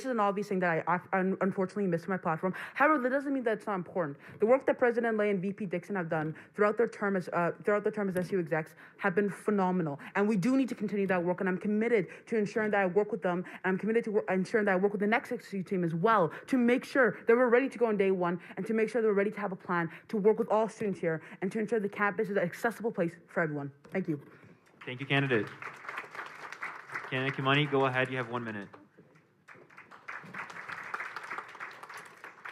is an obvious thing that I unfortunately missed in my platform. However, that doesn't mean that it's not important. The work that President Lay and VP Dixon have done throughout their term as SU execs have been phenomenal, and we do need to continue that work. And I'm committed to ensuring that I work with them, and I'm committed to ensuring that I work with the next SU team as well to make sure that we're ready to go on day one, and to make sure that we're ready to have a plan to work with all students here, and to ensure the campus is an accessible place for everyone. Thank you. Thank you, candidate. Candidate Kimani, go ahead, you have 1 minute.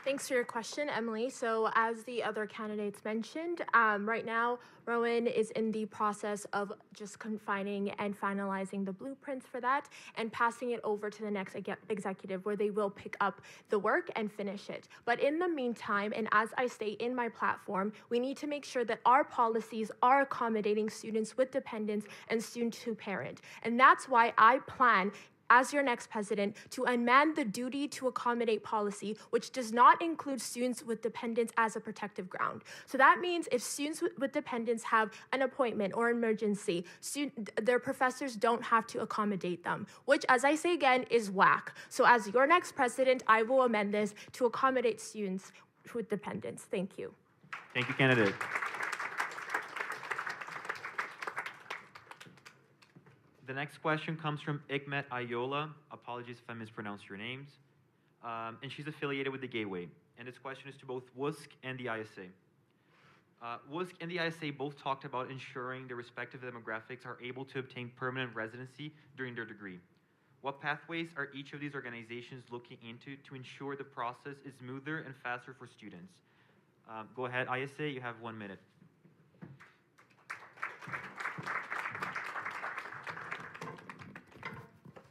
Thanks for your question, Emily. So as the other candidates mentioned, right now, Rowan is in the process of just confining and finalizing the blueprints for that and passing it over to the next executive, where they will pick up the work and finish it. But in the meantime, and as I state in my platform, we need to make sure that our policies are accommodating students with dependents and students who parent. And that's why I plan, as your next president, to amend the duty to accommodate policy, which does not include students with dependents as a protective ground. So that means if students with dependents have an appointment or emergency, their professors don't have to accommodate them, which, as I say again, is whack. So as your next president, I will amend this to accommodate students with dependents. Thank you. Thank you, candidate. The next question comes from Ikmet Ayola. Apologies if I mispronounced your names. And she's affiliated with the Gateway. And this question is to both WUSC and the ISA. WASC and the ISA both talked about ensuring their respective demographics are able to obtain permanent residency during their degree. What pathways are each of these organizations looking into to ensure the process is smoother and faster for students? Go ahead, ISA, you have 1 minute.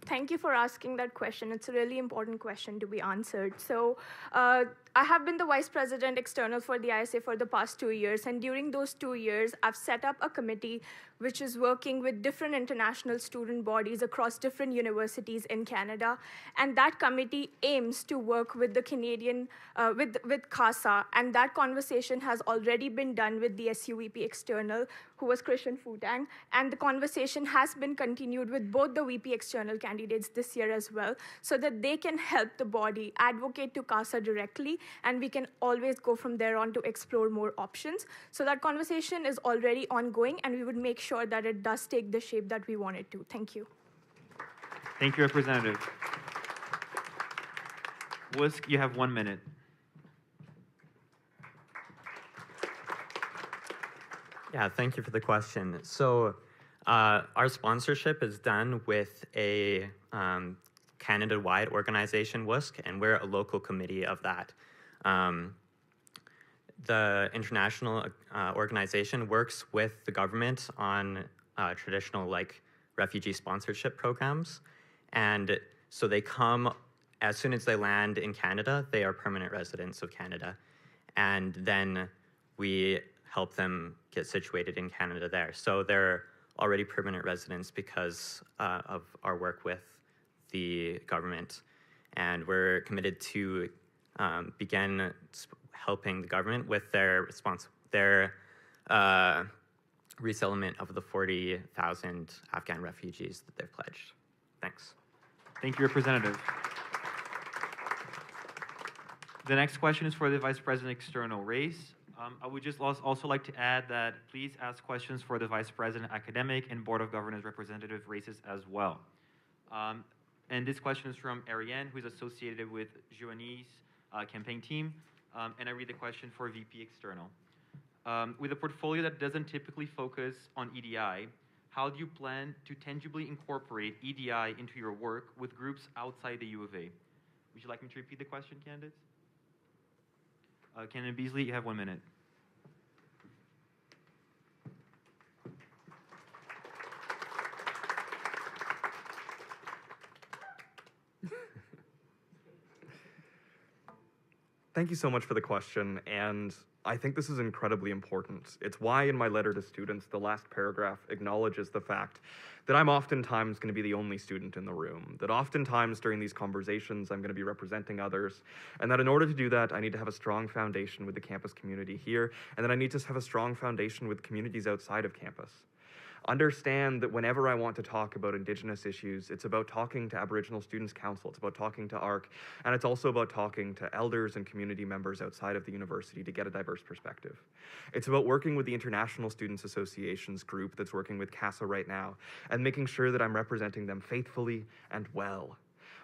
Thank you for asking that question. It's a really important question to be answered. So I have been the Vice President External for the ISA for the past 2 years, and during those 2 years, I've set up a committee which is working with different international student bodies across different universities in Canada, and that committee aims to work with the Canadian, with CASA, and that conversation has already been done with the SUVP External, who was Christian Futang, and the conversation has been continued with both the VP External candidates this year as well, so that they can help the body advocate to CASA directly, and we can always go from there on to explore more options. So that conversation is already ongoing, and we would make sure that it does take the shape that we want it to. Thank you. Thank you, Representative. WASC, you have 1 minute. Yeah, thank you for the question. So our sponsorship is done with a Canada-wide organization, WASC, and we're a local committee of that. The international organization works with the government on traditional refugee sponsorship programs. And so they come, as soon as they land in Canada, they are permanent residents of Canada. And then we help them get situated in Canada there. So they're already permanent residents because of our work with the government. And we're committed to begin helping the government with their resettlement of the 40,000 Afghan refugees that they've pledged. Thanks. Thank you, Representative. The next question is for the Vice President External race. I would just also like to add that please ask questions for the Vice President Academic and Board of Governors representative races as well. And this question is from Ariane, who is associated with Joanny's campaign team. And I read the question for VP External. With a portfolio that doesn't typically focus on EDI, how do you plan to tangibly incorporate EDI into your work with groups outside the U of A? Would you like me to repeat the question, candidates? Candidate Beasley, you have 1 minute. Thank you so much for the question, and I think this is incredibly important. It's why in my letter to students, the last paragraph acknowledges the fact that I'm oftentimes going to be the only student in the room, that oftentimes during these conversations I'm going to be representing others, and that in order to do that, I need to have a strong foundation with the campus community here, and that I need to have a strong foundation with communities outside of campus. Understand that whenever I want to talk about Indigenous issues, it's about talking to Aboriginal Students' Council, it's about talking to ARC, and it's also about talking to elders and community members outside of the university to get a diverse perspective. It's about working with the International Students Associations group that's working with CASA right now, and making sure that I'm representing them faithfully and well.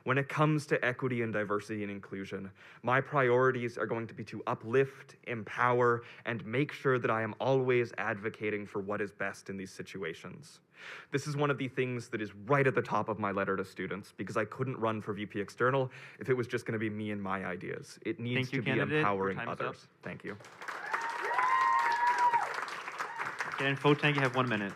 When it comes to equity and diversity and inclusion, my priorities are going to be to uplift, empower, and make sure that I am always advocating for what is best in these situations. This is one of the things that is right at the top of my letter to students, because I couldn't run for VP External if it was just going to be me and my ideas. It needs to be empowering others. Thank you. Candidate Futang, you have 1 minute.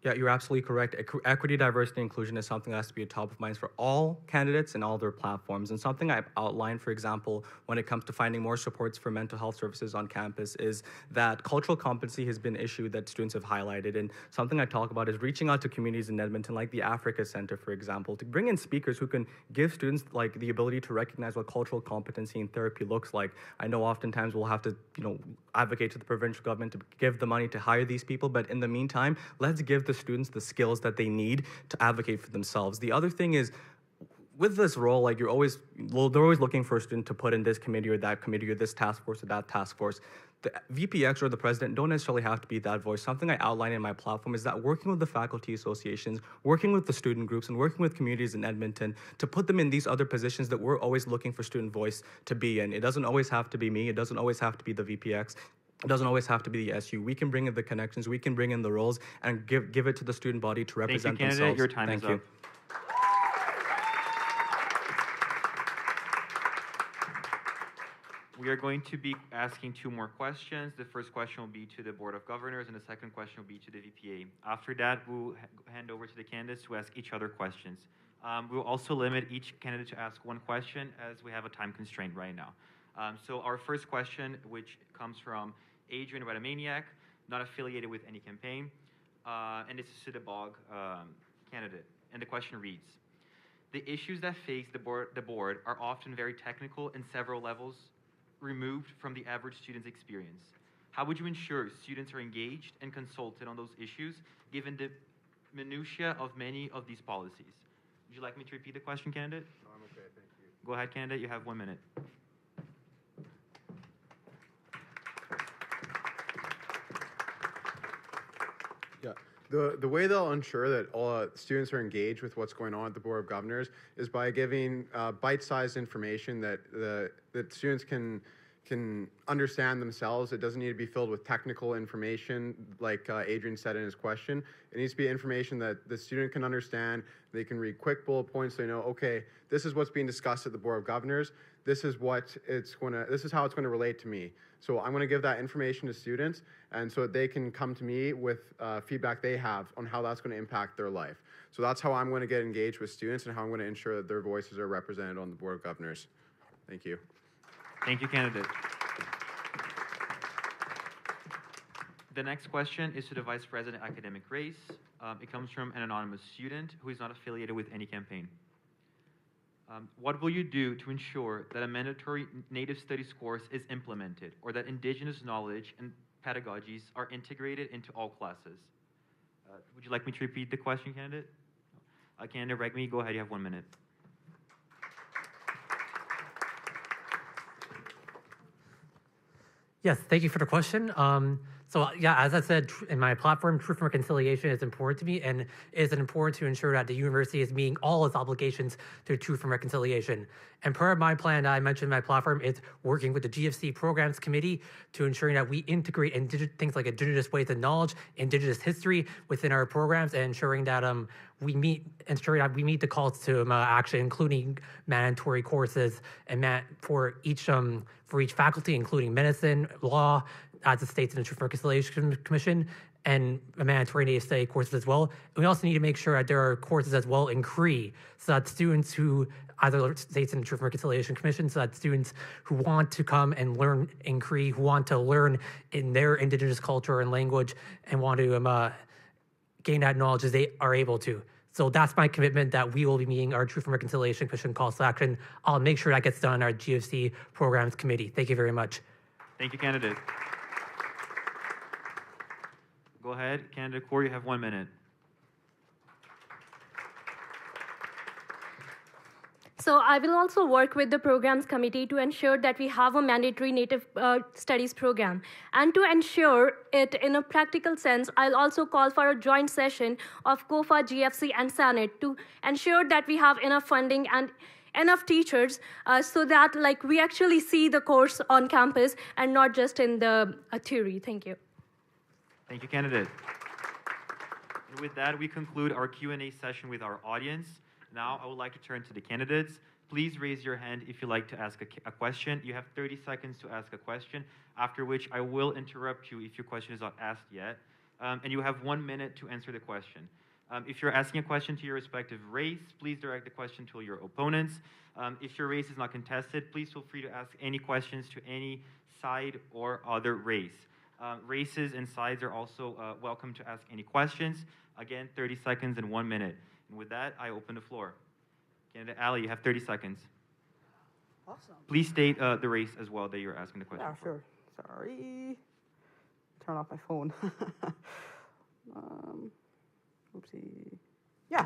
Yeah, you're absolutely correct. Equity, diversity, and inclusion is something that has to be a top of mind for all candidates and all their platforms. And something I've outlined, for example, when it comes to finding more supports for mental health services on campus is that cultural competency has been an issue that students have highlighted. And something I talk about is reaching out to communities in Edmonton, like the Africa Center, for example, to bring in speakers who can give students the ability to recognize what cultural competency in therapy looks like. I know oftentimes we'll have to, advocate to the provincial government to give the money to hire these people, but in the meantime, let's give the students the skills that they need to advocate for themselves. The other thing is, with this role, they're always looking for a student to put in this committee or that committee or this task force or that task force. the VPX or the president don't necessarily have to be that voice. Something I outline in my platform is that working with the faculty associations, working with the student groups, and working with communities in Edmonton to put them in these other positions that we're always looking for student voice to be in. It doesn't always have to be me. It doesn't always have to be the VPX. It doesn't always have to be the SU. We can bring in the connections, we can bring in the roles, and give it to the student body to represent Thank you, candidate. themselves. Your time is up. We are going to be asking 2 more questions. The first question will be to the Board of Governors, and the second question will be to the VPA. After that, we'll hand over to the candidates to ask each other questions. We'll also limit each candidate to ask 1 question, as we have a time constraint right now. So our first question, which comes from Adrian Radamaniak, not affiliated with any campaign, and this is to the BOG candidate. And the question reads, the issues that face the board are often very technical and several levels removed from the average student's experience. How would you ensure students are engaged and consulted on those issues, given the minutiae of many of these policies? Would you like me to repeat the question, candidate? No, I'm okay, thank you. Go ahead, candidate. You have 1 minute. Yeah. The way they'll ensure that all students are engaged with what's going on at the Board of Governors is by giving bite-sized information that students can understand themselves. It doesn't need to be filled with technical information like Adrian said in his question. It needs to be information that the student can understand. They can read quick bullet points. They know, okay, this is what's being discussed at the Board of Governors. This is how it's going to relate to me. So I'm going to give that information to students, and so that they can come to me with feedback they have on how that's going to impact their life. So that's how I'm going to get engaged with students and how I'm going to ensure that their voices are represented on the Board of Governors. Thank you. Thank you, candidate. The next question is to the Vice President Academic Race. It comes from an anonymous student who is not affiliated with any campaign. What will you do to ensure that a mandatory Native Studies course is implemented, or that Indigenous knowledge and pedagogies are integrated into all classes? Would you like me to repeat the question, candidate? Candidate Regmi, go ahead, you have 1 minute. Yes, thank you for the question. So yeah, as I said in my platform, truth and reconciliation is important to me, and it is important to ensure that the university is meeting all its obligations to truth and reconciliation. And part of my plan that I mentioned in my platform is working with the GFC Programs Committee to ensuring that we integrate things like Indigenous ways of knowledge, Indigenous history within our programs, and ensuring that we meet the calls to action, including mandatory courses and for each faculty, including medicine, law, as it states in the Truth and Reconciliation Commission, and mandatory Native Study courses as well. And we also need to make sure that there are courses as well in Cree, so that students who, either states in the Truth and Reconciliation Commission, so that students who want to come and learn in Cree, who want to learn in their Indigenous culture and language, and want to gain that knowledge as they are able to. So that's my commitment, that we will be meeting our Truth and Reconciliation Commission calls to action. I'll make sure that gets done in our GFC Programs Committee. Thank you very much. Thank you, candidate. Go ahead, candidate Corey, you have 1 minute. So I will also work with the programs committee to ensure that we have a mandatory Native Studies program. And to ensure it in a practical sense, I'll also call for a joint session of COFA, GFC, and Senate to ensure that we have enough funding and enough teachers so that we actually see the course on campus and not just in the theory. Thank you. Thank you, candidate. And with that, we conclude our Q&A session with our audience. Now, I would like to turn to the candidates. Please raise your hand if you'd like to ask a question. You have 30 seconds to ask a question, after which I will interrupt you if your question is not asked yet. And you have 1 minute to answer the question. If you're asking a question to your respective race, please direct the question to your opponents. If your race is not contested, please feel free to ask any questions to any side or other race. Races and sides are also welcome to ask any questions. Again, 30 seconds and 1 minute. And with that, I open the floor. Candidate Ali, you have 30 seconds. Awesome. Please state the race as well that you're asking the question Yeah, for. sure. Sorry. Turn off my phone. Oopsie. Yeah,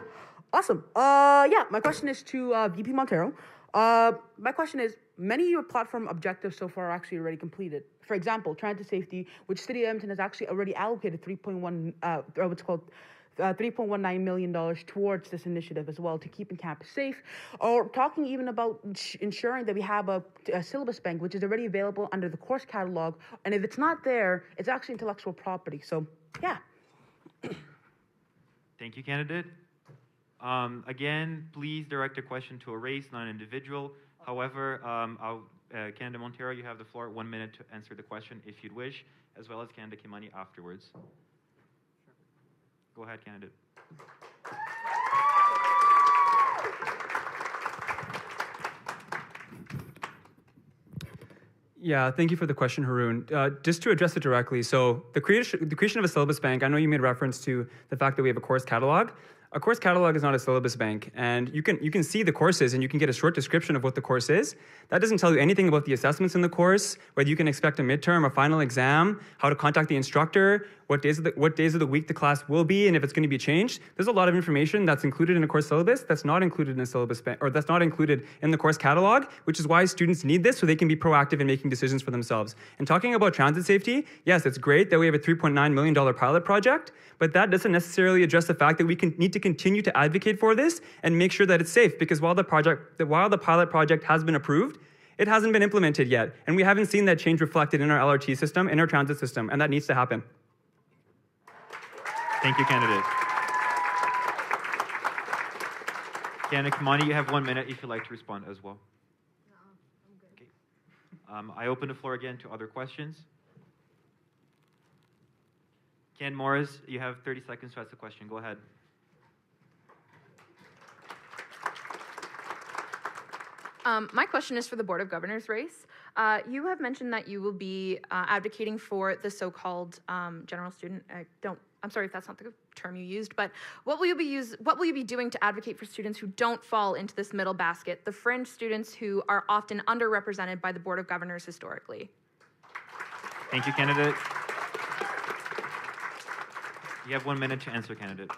awesome. Yeah, my question is to VP Montero. My question is, many of your platform objectives so far are actually already completed. For example, transit safety, which City of Edmonton has actually already allocated $3.19 million towards this initiative as well to keeping campus safe, or talking even about ensuring that we have a syllabus bank, which is already available under the course catalog, and if it's not there, it's actually intellectual property. So, yeah. Thank you, candidate. Again, please direct a question to a race, not an individual. However, Candidate Montero, you have the floor. 1 minute to answer the question if you'd wish, as well as Candidate Kimani afterwards. Go ahead, candidate. Yeah, thank you for the question, Haroon. Just to address it directly, so the creation of a syllabus bank, I know you made reference to the fact that we have a course catalog. A course catalog is not a syllabus bank, and you can see the courses and you can get a short description of what the course is. That doesn't tell you anything about the assessments in the course, whether you can expect a midterm, a final exam, how to contact the instructor, what days of the week the class will be, and if it's going to be changed. There's a lot of information that's included in a course syllabus that's not included in a syllabus bank, or that's not included in the course catalog, which is why students need this so they can be proactive in making decisions for themselves. And talking about transit safety, yes, it's great that we have a $3.9 million pilot project, but that doesn't necessarily address the fact that we need to continue to advocate for this and make sure that it's safe, because while the pilot project has been approved, it hasn't been implemented yet, and we haven't seen that change reflected in our LRT system, in our transit system, and that needs to happen. Thank you, candidate. Candidate Kimani, you have 1 minute if you'd like to respond as well. No, I'm good. Okay. I open the floor again to other questions. Ken Morris, you have 30 seconds to ask the question. Go ahead. My question is for the Board of Governors race. You have mentioned that you will be advocating for the so-called general student. I'm sorry if that's not the term you used, but what will you be doing to advocate for students who don't fall into this middle basket, the fringe students who are often underrepresented by the Board of Governors historically? Thank you, candidate. You have 1 minute to answer, candidate.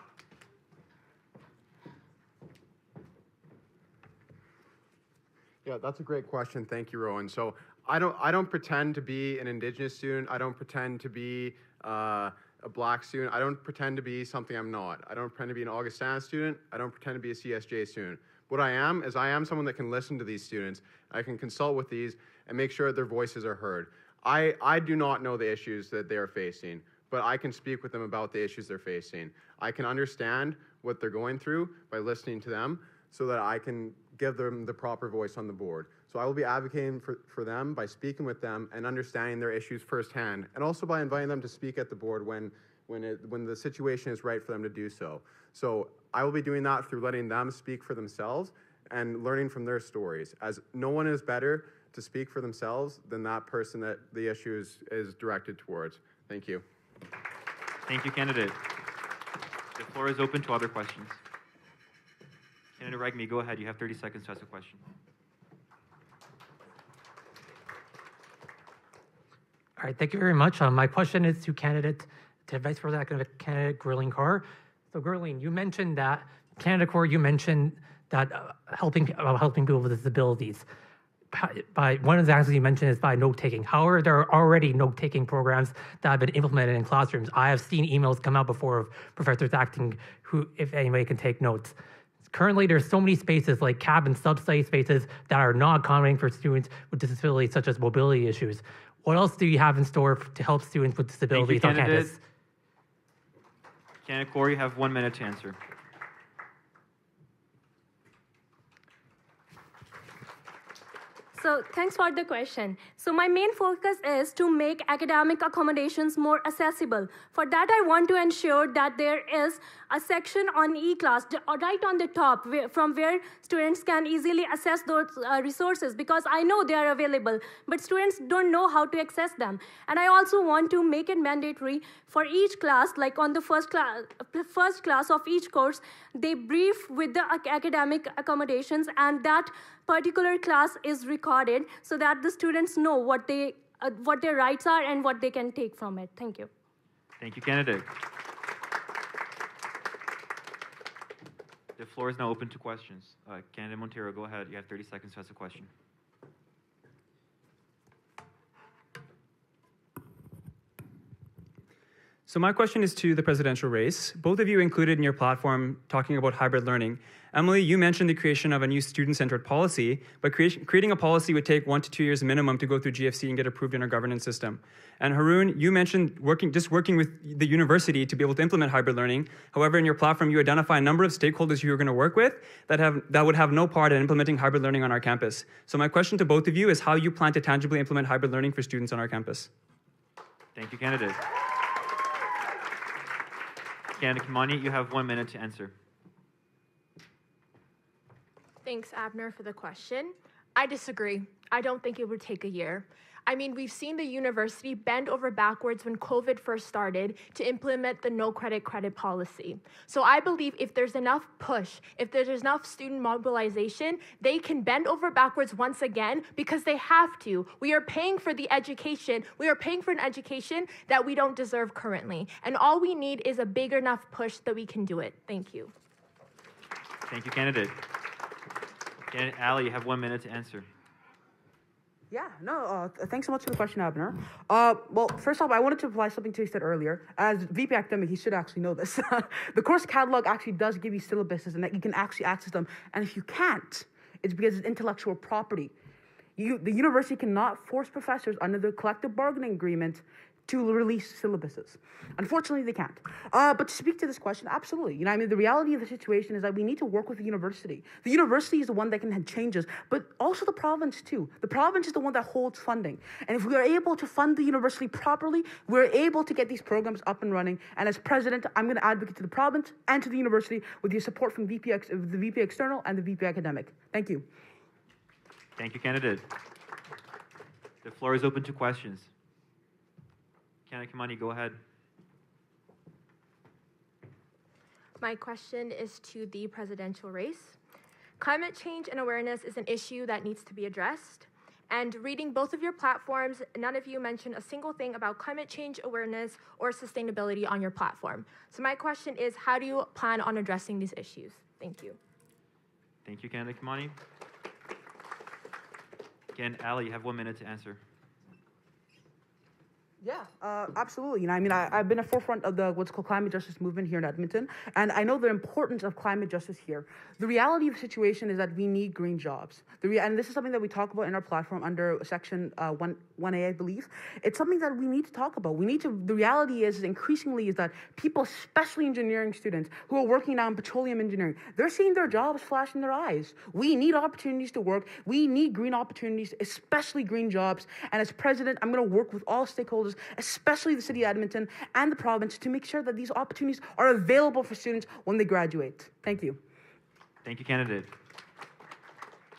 Yeah, that's a great question. Thank you, Rowan. So I don't pretend to be an Indigenous student. I don't pretend to be a Black student. I don't pretend to be something I'm not. I don't pretend to be an Augustana student. I don't pretend to be a CSJ student. What I am is I am someone that can listen to these students. I can consult with these and make sure that their voices are heard. I do not know the issues that they are facing, but I can speak with them about the issues they're facing. I can understand what they're going through by listening to them so that I can give them the proper voice on the board. So I will be advocating for them by speaking with them and understanding their issues firsthand, and also by inviting them to speak at the board when the situation is right for them to do so. So I will be doing that through letting them speak for themselves and learning from their stories, as no one is better to speak for themselves than that person that the issue is directed towards. Thank you. Thank you, candidate. The floor is open to other questions. Candidate Regmi, go ahead. You have 30 seconds to ask a question. All right, thank you very much. My question is to Vice President candidate Gurleen Kaur. So Gurleen, you mentioned that, candidate Kaur, you mentioned that helping people with disabilities. By one of the examples you mentioned is by note-taking. However, there are already note-taking programs that have been implemented in classrooms. I have seen emails come out before of professors acting who, if anybody can take notes. Currently, there's so many spaces like cabin sub-study spaces that are not accommodating for students with disabilities such as mobility issues. What else do you have in store to help students with disabilities on campus? Candidate Kaur, you have 1 minute to answer. So thanks for the question. So my main focus is to make academic accommodations more accessible. For that, I want to ensure that there is a section on e-class right on the top from where students can easily access those resources, because I know they are available, but students don't know how to access them. And I also want to make it mandatory for each class, like on the first class of each course, they brief with the academic accommodations, and that particular class is recorded so that the students know what their rights are and what they can take from it. Thank you. Thank you, candidate. The floor is now open to questions. Candidate Montero, go ahead. You have 30 seconds to ask a question. So my question is to the presidential race. Both of you included in your platform talking about hybrid learning. Emily, you mentioned the creation of a new student-centered policy, but creating a policy would take 1 to 2 years minimum to go through GFC and get approved in our governance system. And Haroon, you mentioned working with the university to be able to implement hybrid learning. However, in your platform, you identify a number of stakeholders you are going to work with that would have no part in implementing hybrid learning on our campus. So my question to both of you is how you plan to tangibly implement hybrid learning for students on our campus. Thank you, candidate. Candidate Kimani, you have 1 minute to answer. Thanks, Abner, for the question. I disagree. I don't think it would take a year. I mean, we've seen the university bend over backwards when COVID first started to implement the no credit policy. So I believe if there's enough push, if there's enough student mobilization, they can bend over backwards once again because they have to. We are paying for the education. We are paying for an education that we don't deserve currently. And all we need is a big enough push that we can do it. Thank you. Thank you, candidate. Candidate Ali, you have 1 minute to answer. Yeah, no, thanks so much for the question, Abner. Well, first off, I wanted to apply something to you said earlier. As VP Academic, he should actually know this. The course catalog actually does give you syllabuses and that you can actually access them. And if you can't, it's because it's intellectual property. The university cannot force professors under the collective bargaining agreement to release syllabuses. Unfortunately, they can't. But to speak to this question, absolutely. You know, I mean, the reality of the situation is that we need to work with the university. The university is the one that can change this, but also the province too. The province is the one that holds funding. And if we are able to fund the university properly, we're able to get these programs up and running. And as president, I'm going to advocate to the province and to the university with your support from the VP External and the VP Academic. Thank you. Thank you, candidate. The floor is open to questions. Candidate Kimani, go ahead. My question is to the presidential race. Climate change and awareness is an issue that needs to be addressed. And reading both of your platforms, none of you mentioned a single thing about climate change awareness or sustainability on your platform. So my question is, how do you plan on addressing these issues? Thank you. Thank you, candidate Kimani. Again, Ali, you have 1 minute to answer. Yeah, absolutely. You know, I mean, I've been a forefront of the what's called climate justice movement here in Edmonton, and I know the importance of climate justice here. The reality of the situation is that we need green jobs. And this is something that we talk about in our platform under section 1A, I believe. It's something that we need to talk about. The reality is increasingly is that people, especially engineering students who are working now in petroleum engineering, they're seeing their jobs flash in their eyes. We need opportunities to work. We need green opportunities, especially green jobs. And as president, I'm going to work with all stakeholders, especially the city of Edmonton and the province, to make sure that these opportunities are available for students when they graduate. Thank you. Thank you, candidate.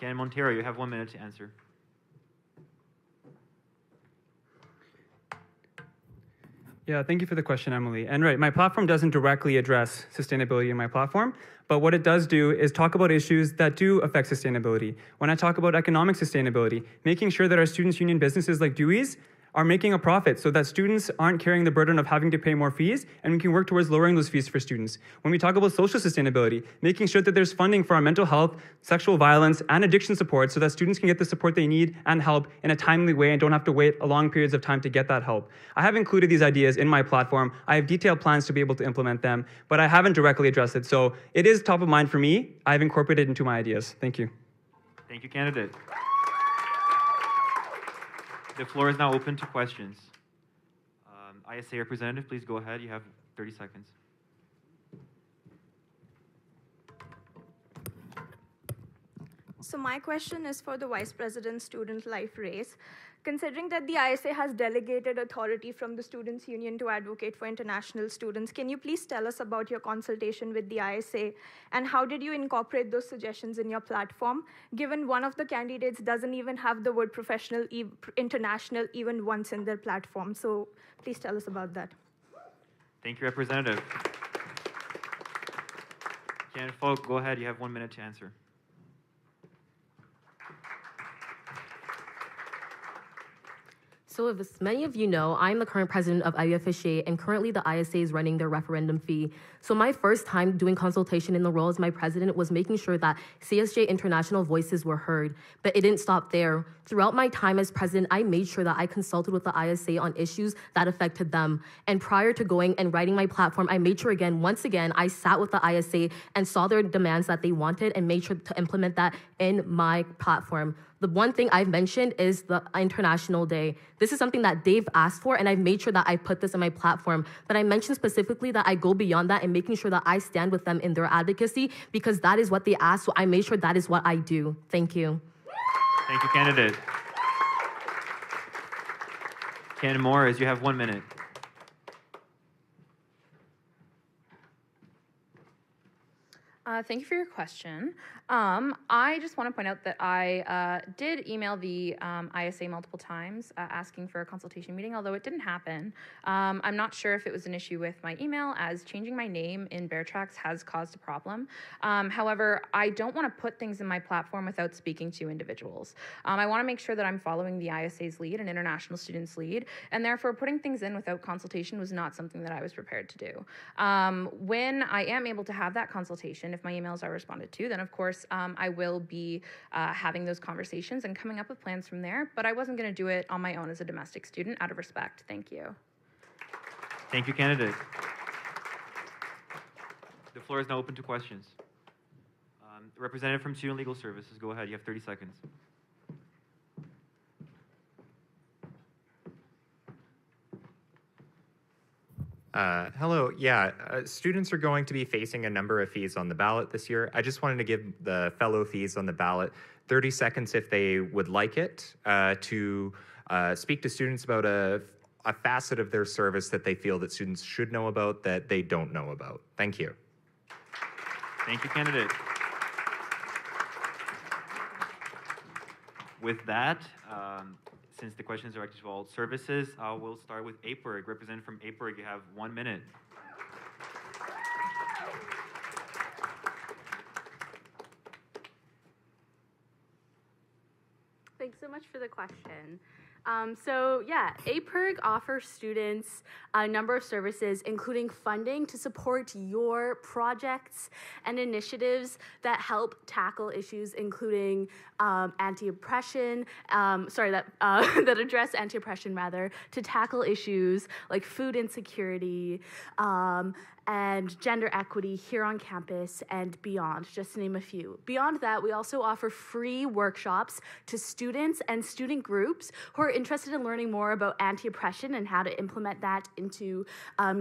Candidate Montero, you have 1 minute to answer. Yeah, thank you for the question, Emily. And right, my platform doesn't directly address sustainability in my platform, but what it does do is talk about issues that do affect sustainability. When I talk about economic sustainability, making sure that our students' union businesses like Dewey's are making a profit so that students aren't carrying the burden of having to pay more fees, and we can work towards lowering those fees for students. When we talk about social sustainability, making sure that there's funding for our mental health, sexual violence, and addiction support so that students can get the support they need and help in a timely way and don't have to wait long periods of time to get that help. I have included these ideas in my platform. I have detailed plans to be able to implement them, but I haven't directly addressed it. So it is top of mind for me. I've incorporated it into my ideas. Thank you. Thank you, candidate. The floor is now open to questions. ISA representative, please go ahead. You have 30 seconds. So my question is for the Vice President Student Life Race. Considering that the ISA has delegated authority from the Students' Union to advocate for international students, can you please tell us about your consultation with the ISA and how did you incorporate those suggestions in your platform, given one of the candidates doesn't even have the word professional, international even once in their platform? So please tell us about that. Thank you, Representative. Candidate Folk, go ahead. You have 1 minute to answer. So as many of you know, I'm the current president of IUFSA, and currently the ISA is running their referendum fee. So my first time doing consultation in the role as my president was making sure that CSJ international voices were heard, but it didn't stop there. Throughout my time as president, I made sure that I consulted with the ISA on issues that affected them. And prior to going and writing my platform, I made sure once again, I sat with the ISA and saw their demands that they wanted and made sure to implement that in my platform. The one thing I've mentioned is the International Day. This is something that they've asked for, and I've made sure that I put this in my platform. But I mentioned specifically that I go beyond that and making sure that I stand with them in their advocacy, because that is what they asked, so I made sure that is what I do. Thank you. Thank you, candidate. Candidate Morris, you have 1 minute. Thank you for your question. I just want to point out that I did email the ISA multiple times asking for a consultation meeting, although it didn't happen. I'm not sure if it was an issue with my email, as changing my name in Bear Tracks has caused a problem. However, I don't want to put things in my platform without speaking to individuals. I want to make sure that I'm following the ISA's lead and international students' lead, and therefore putting things in without consultation was not something that I was prepared to do. When I am able to have that consultation, if my emails are responded to, then of course I will be having those conversations and coming up with plans from there, but I wasn't going to do it on my own as a domestic student out of respect. Thank you. Thank you, candidate. The floor is now open to questions. Representative from Student Legal Services, go ahead. You have 30 seconds. Hello. Yeah, students are going to be facing a number of fees on the ballot this year. I just wanted to give the fellow fees on the ballot 30 seconds if they would like it to speak to students about a facet of their service that they feel that students should know about that they don't know about. Thank you. Thank you, candidate. With that, since the questions are directed to all services, we'll start with APERG. Representative from APERG, you have 1 minute. Thanks so much for the question. APERG offers students a number of services, including funding to support your projects and initiatives that help tackle issues, including anti-oppression, that address anti-oppression rather, to tackle issues like food insecurity, and gender equity here on campus and beyond, just to name a few. Beyond that, we also offer free workshops to students and student groups who are interested in learning more about anti-oppression and how to implement that into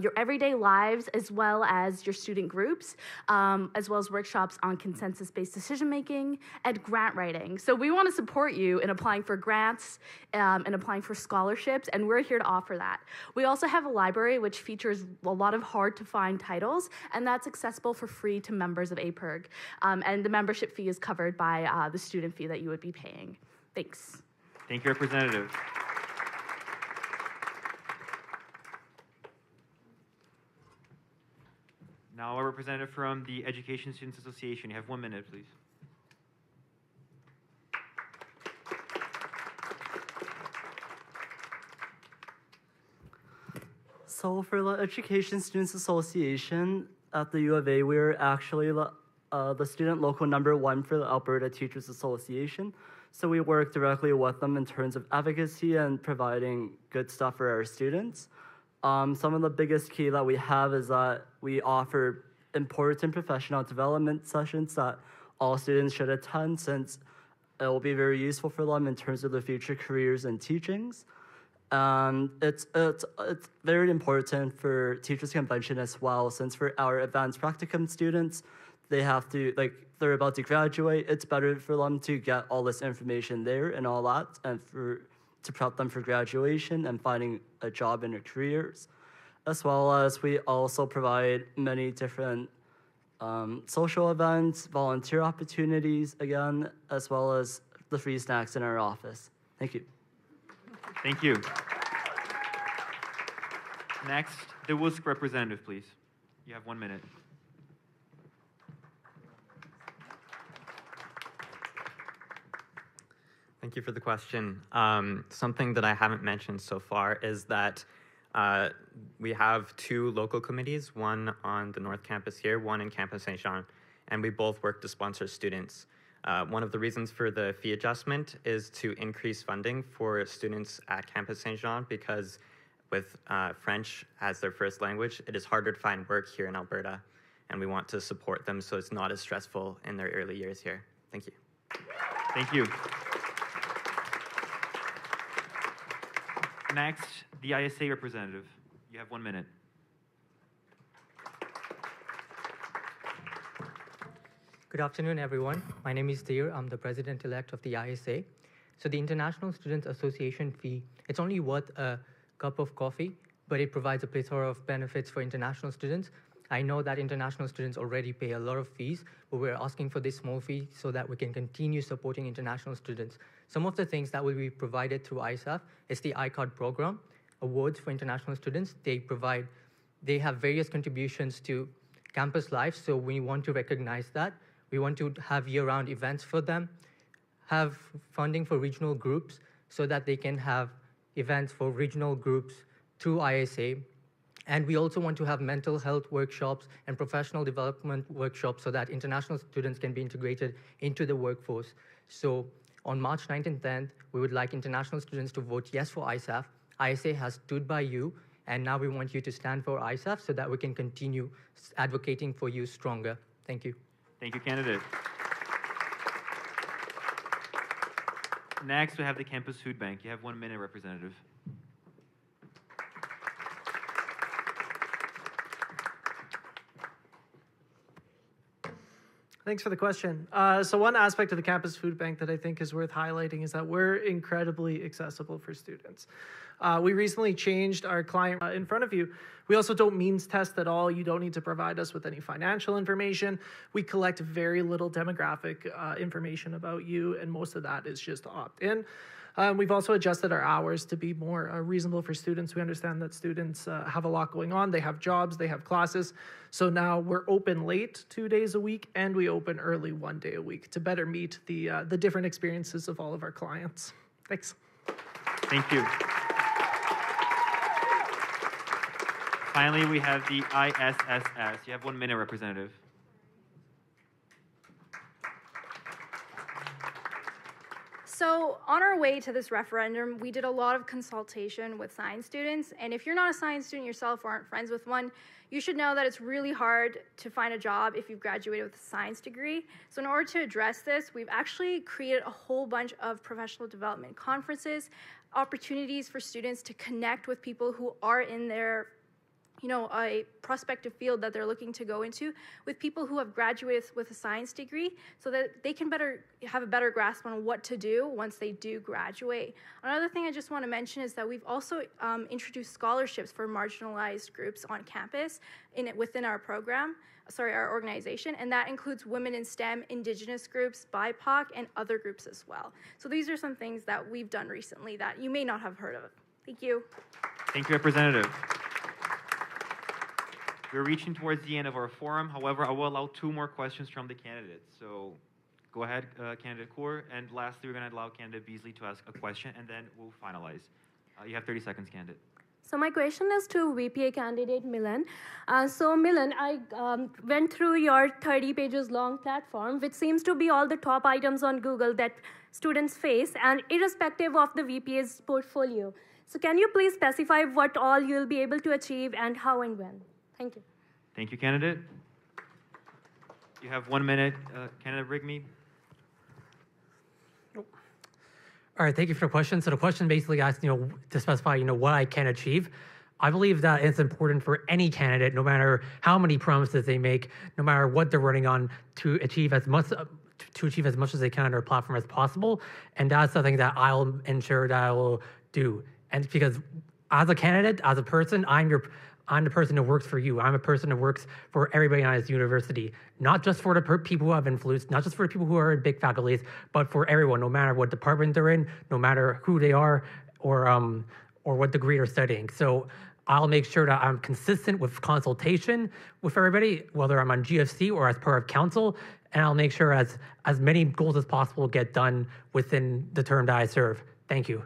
your everyday lives, as well as your student groups, as well as workshops on consensus-based decision-making and grant writing. So we want to support you in applying for grants and applying for scholarships, and we're here to offer that. We also have a library which features a lot of hard-to-find titles, and that's accessible for free to members of APERG. And the membership fee is covered by the student fee that you would be paying. Thanks. Thank you, Representative. Now a representative from the Education Students Association. You have 1 minute, please. So for the Education Students Association at the U of A, we're actually the student local #1 for the Alberta Teachers Association. So we work directly with them in terms of advocacy and providing good stuff for our students. Some of the biggest key that we have is that we offer important professional development sessions that all students should attend, since it will be very useful for them in terms of their future careers and teachings. It's very important for Teachers Convention as well, since for our advanced practicum students, they're about to graduate. It's better for them to get all this information there and all that, and to prep them for graduation and finding a job in their careers. As well as we also provide many different social events, volunteer opportunities, again, as well as the free snacks in our office. Thank you. Thank you. Next, the WUSC representative, please. You have 1 minute. Thank Thank you for the question. Something that I haven't mentioned so far is that we have 2 local committees, one on the North Campus here, one in Campus Saint Jean, and we both work to sponsor students. One of the reasons for the fee adjustment is to increase funding for students at Campus Saint Jean because with French as their first language, it is harder to find work here in Alberta, and we want to support them so it's not as stressful in their early years here. Thank you. Thank you. Next, the ISA representative. You have 1 minute. Good afternoon, everyone. My name is Deer. I'm the president-elect of the ISA. So the International Students Association fee, it's only worth a cup of coffee, but it provides a plethora of benefits for international students. I know that international students already pay a lot of fees, but we're asking for this small fee so that we can continue supporting international students. Some of the things that will be provided through ISAF is the iCard program, awards for international students. They have various contributions to campus life, so we want to recognize that. We want to have year-round events for them, have funding for regional groups so that they can have events for regional groups through ISA. And we also want to have mental health workshops and professional development workshops so that international students can be integrated into the workforce. So on March 9th and 10th, we would like international students to vote yes for ISAF. ISA has stood by you, and now we want you to stand for ISAF so that we can continue advocating for you stronger. Thank you. Thank you, candidate. Next, we have the Campus Food Bank. You have 1 minute, representative. Thanks for the question. So one aspect of the Campus Food Bank that I think is worth highlighting is that we're incredibly accessible for students. We recently changed our client in front of you. We also don't means test at all. You don't need to provide us with any financial information. We collect very little demographic information about you, and most of that is just opt-in. We've also adjusted our hours to be more reasonable for students. We understand that students have a lot going on. They have jobs, they have classes. So now we're open late 2 days a week, and we open early 1 day a week to better meet the different experiences of all of our clients. Thanks. Thank you. Finally, we have the ISSS. You have 1 minute, representative. So on our way to this referendum, we did a lot of consultation with science students. And if you're not a science student yourself or aren't friends with one, you should know that it's really hard to find a job if you've graduated with a science degree. So in order to address this, we've actually created a whole bunch of professional development conferences, opportunities for students to connect with people who are in their a prospective field that they're looking to go into with people who have graduated with a science degree so that they can have a better grasp on what to do once they do graduate. Another thing I just want to mention is that we've also introduced scholarships for marginalized groups on campus within our program, our organization, and that includes women in STEM, Indigenous groups, BIPOC, and other groups as well. So these are some things that we've done recently that you may not have heard of. Thank you. Thank you, representative. We're reaching towards the end of our forum. However, I will allow 2 more questions from the candidates. So go ahead, candidate Kaur. And lastly, we're going to allow candidate Beasley to ask a question, and then we'll finalize. You have 30 seconds, candidate. So my question is to VPA candidate Milan. So Milan, I went through your 30 pages long platform, which seems to be all the top items on Google that students face, and irrespective of the VPA's portfolio. So can you please specify what all you'll be able to achieve and how and when? Thank you. Thank you, candidate. You have 1 minute, candidate Rigby. All right, thank you for the question. So the question basically asks, to specify, what I can achieve. I believe that it's important for any candidate, no matter how many promises they make, no matter what they're running on, to achieve as much as they can on their platform as possible. And that's something that I'll ensure that I will do. And because as a candidate, as a person, I'm the person who works for you. I'm a person who works for everybody on this university, not just for the people who have influence, not just for the people who are in big faculties, but for everyone, no matter what department they're in, no matter who they are, or what degree they're studying. So I'll make sure that I'm consistent with consultation with everybody, whether I'm on GFC or as part of council, and I'll make sure as many goals as possible get done within the term that I serve. Thank you.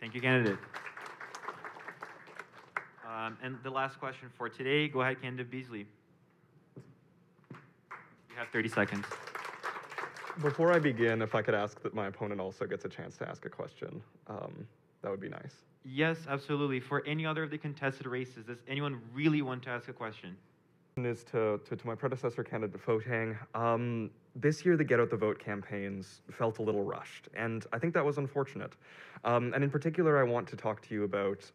Thank you, candidate. And the last question for today, go ahead, candidate Beasley. You have 30 seconds. Before I begin, if I could ask that my opponent also gets a chance to ask a question, that would be nice. Yes, absolutely. For any other of the contested races, does anyone really want to ask a question? Is to my predecessor candidate Fotang. This year the Get Out the Vote campaigns felt a little rushed, and I think that was unfortunate. And in particular, I want to talk to you about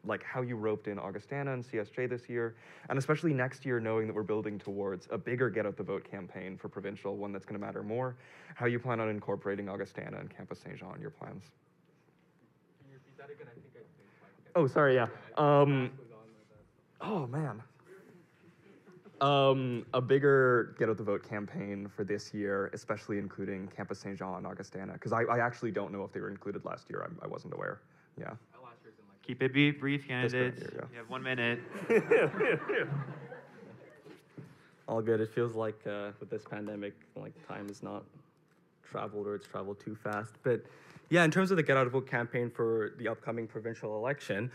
like how you roped in Augustana and CSJ this year, and especially next year, knowing that we're building towards a bigger Get Out the Vote campaign for provincial, one that's going to matter more. How you plan on incorporating Augustana and Campus Saint Jean in your plans? Can you repeat that again? I think oh, sorry. Yeah. Oh man. A bigger Get Out the Vote campaign for this year, especially including Campus Saint Jean and Augustana, because I actually don't know if they were included last year. I wasn't aware. Yeah. Keep it brief, candidates. Year, yeah. You have 1 minute. All good. It feels like with this pandemic, like time is not traveled or it's traveled too fast. But yeah, in terms of the Get Out the Vote campaign for the upcoming provincial election,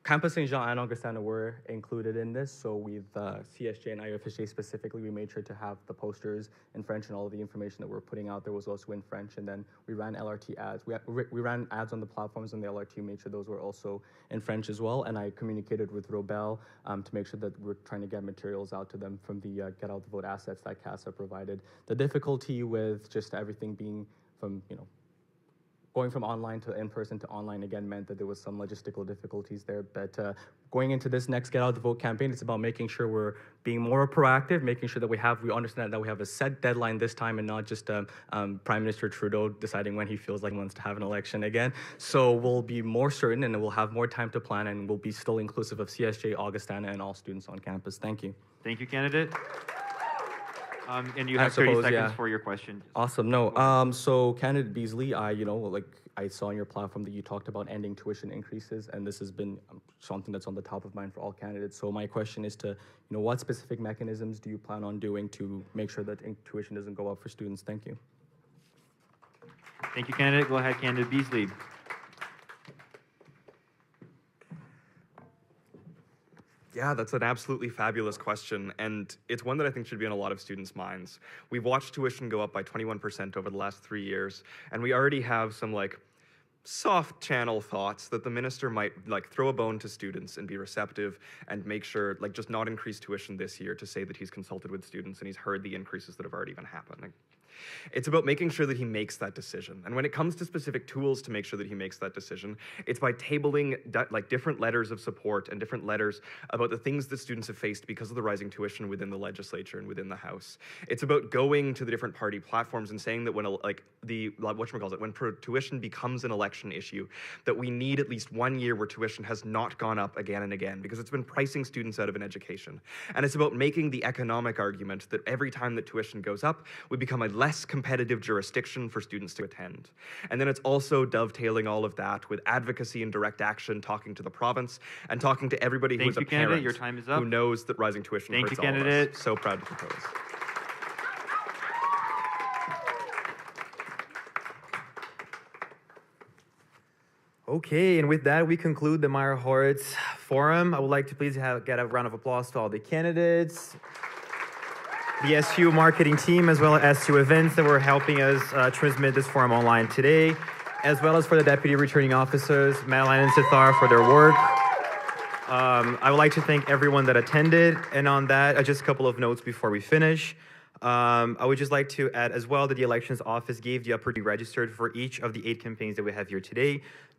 Campus Saint Jean and Augustana were included in this, so with CSJ and IUFSJ specifically, we made sure to have the posters in French, and all of the information that we're putting out there was also in French. And then we ran LRT ads. We ran ads on the platforms, and the LRT made sure those were also in French as well. And I communicated with Robel to make sure that we're trying to get materials out to them from the Get Out the Vote assets that CASA provided. The difficulty with just everything being from, going from online to in-person to online again meant that there was some logistical difficulties there. But going into this next Get Out the Vote campaign, it's about making sure we're being more proactive, making sure that we understand that we have a set deadline this time and not just Prime Minister Trudeau deciding when he feels like he wants to have an election again. So we'll be more certain and we'll have more time to plan, and we'll be still inclusive of CSJ, Augustana, and all students on campus. Thank you. Thank you, candidate. And you have 30 seconds for your question. Awesome. No. So candidate Beasley, I saw on your platform that you talked about ending tuition increases, and this has been something that's on the top of mind for all candidates. So my question is to, what specific mechanisms do you plan on doing to make sure that tuition doesn't go up for students? Thank you. Thank you, candidate. Go ahead, candidate Beasley. Yeah, that's an absolutely fabulous question, and it's one that I think should be in a lot of students' minds. We've watched tuition go up by 21% over the last 3 years, and we already have some soft channel thoughts that the minister might throw a bone to students and be receptive and make sure just not increase tuition this year to say that he's consulted with students and he's heard the increases that have already been happening. It's about making sure that he makes that decision. And when it comes to specific tools to make sure that he makes that decision, it's by tabling different letters of support and different letters about the things that students have faced because of the rising tuition within the legislature and within the House. It's about going to the different party platforms and saying that when when tuition becomes an election issue, that we need at least 1 year where tuition has not gone up again and again, because it's been pricing students out of an education. And it's about making the economic argument that every time that tuition goes up, we become a less competitive jurisdiction for students to attend. And then it's also dovetailing all of that with advocacy and direct action, talking to the province and talking to everybody who is a parent your time is up. who knows that rising tuition hurts all of us. So proud to propose. Okay, and with that, we conclude the Myer Horowitz Forum. I would like to please get a round of applause to all the candidates, the SU marketing team, as well as SU events that were helping us transmit this forum online today, as well as for the deputy returning officers, Madeline and Sithar, for their work. I would like to thank everyone that attended, and on that, just a couple of notes before we finish. I would just like to add as well that the elections office gave the opportunity registered for each of the 8 campaigns that we have here today.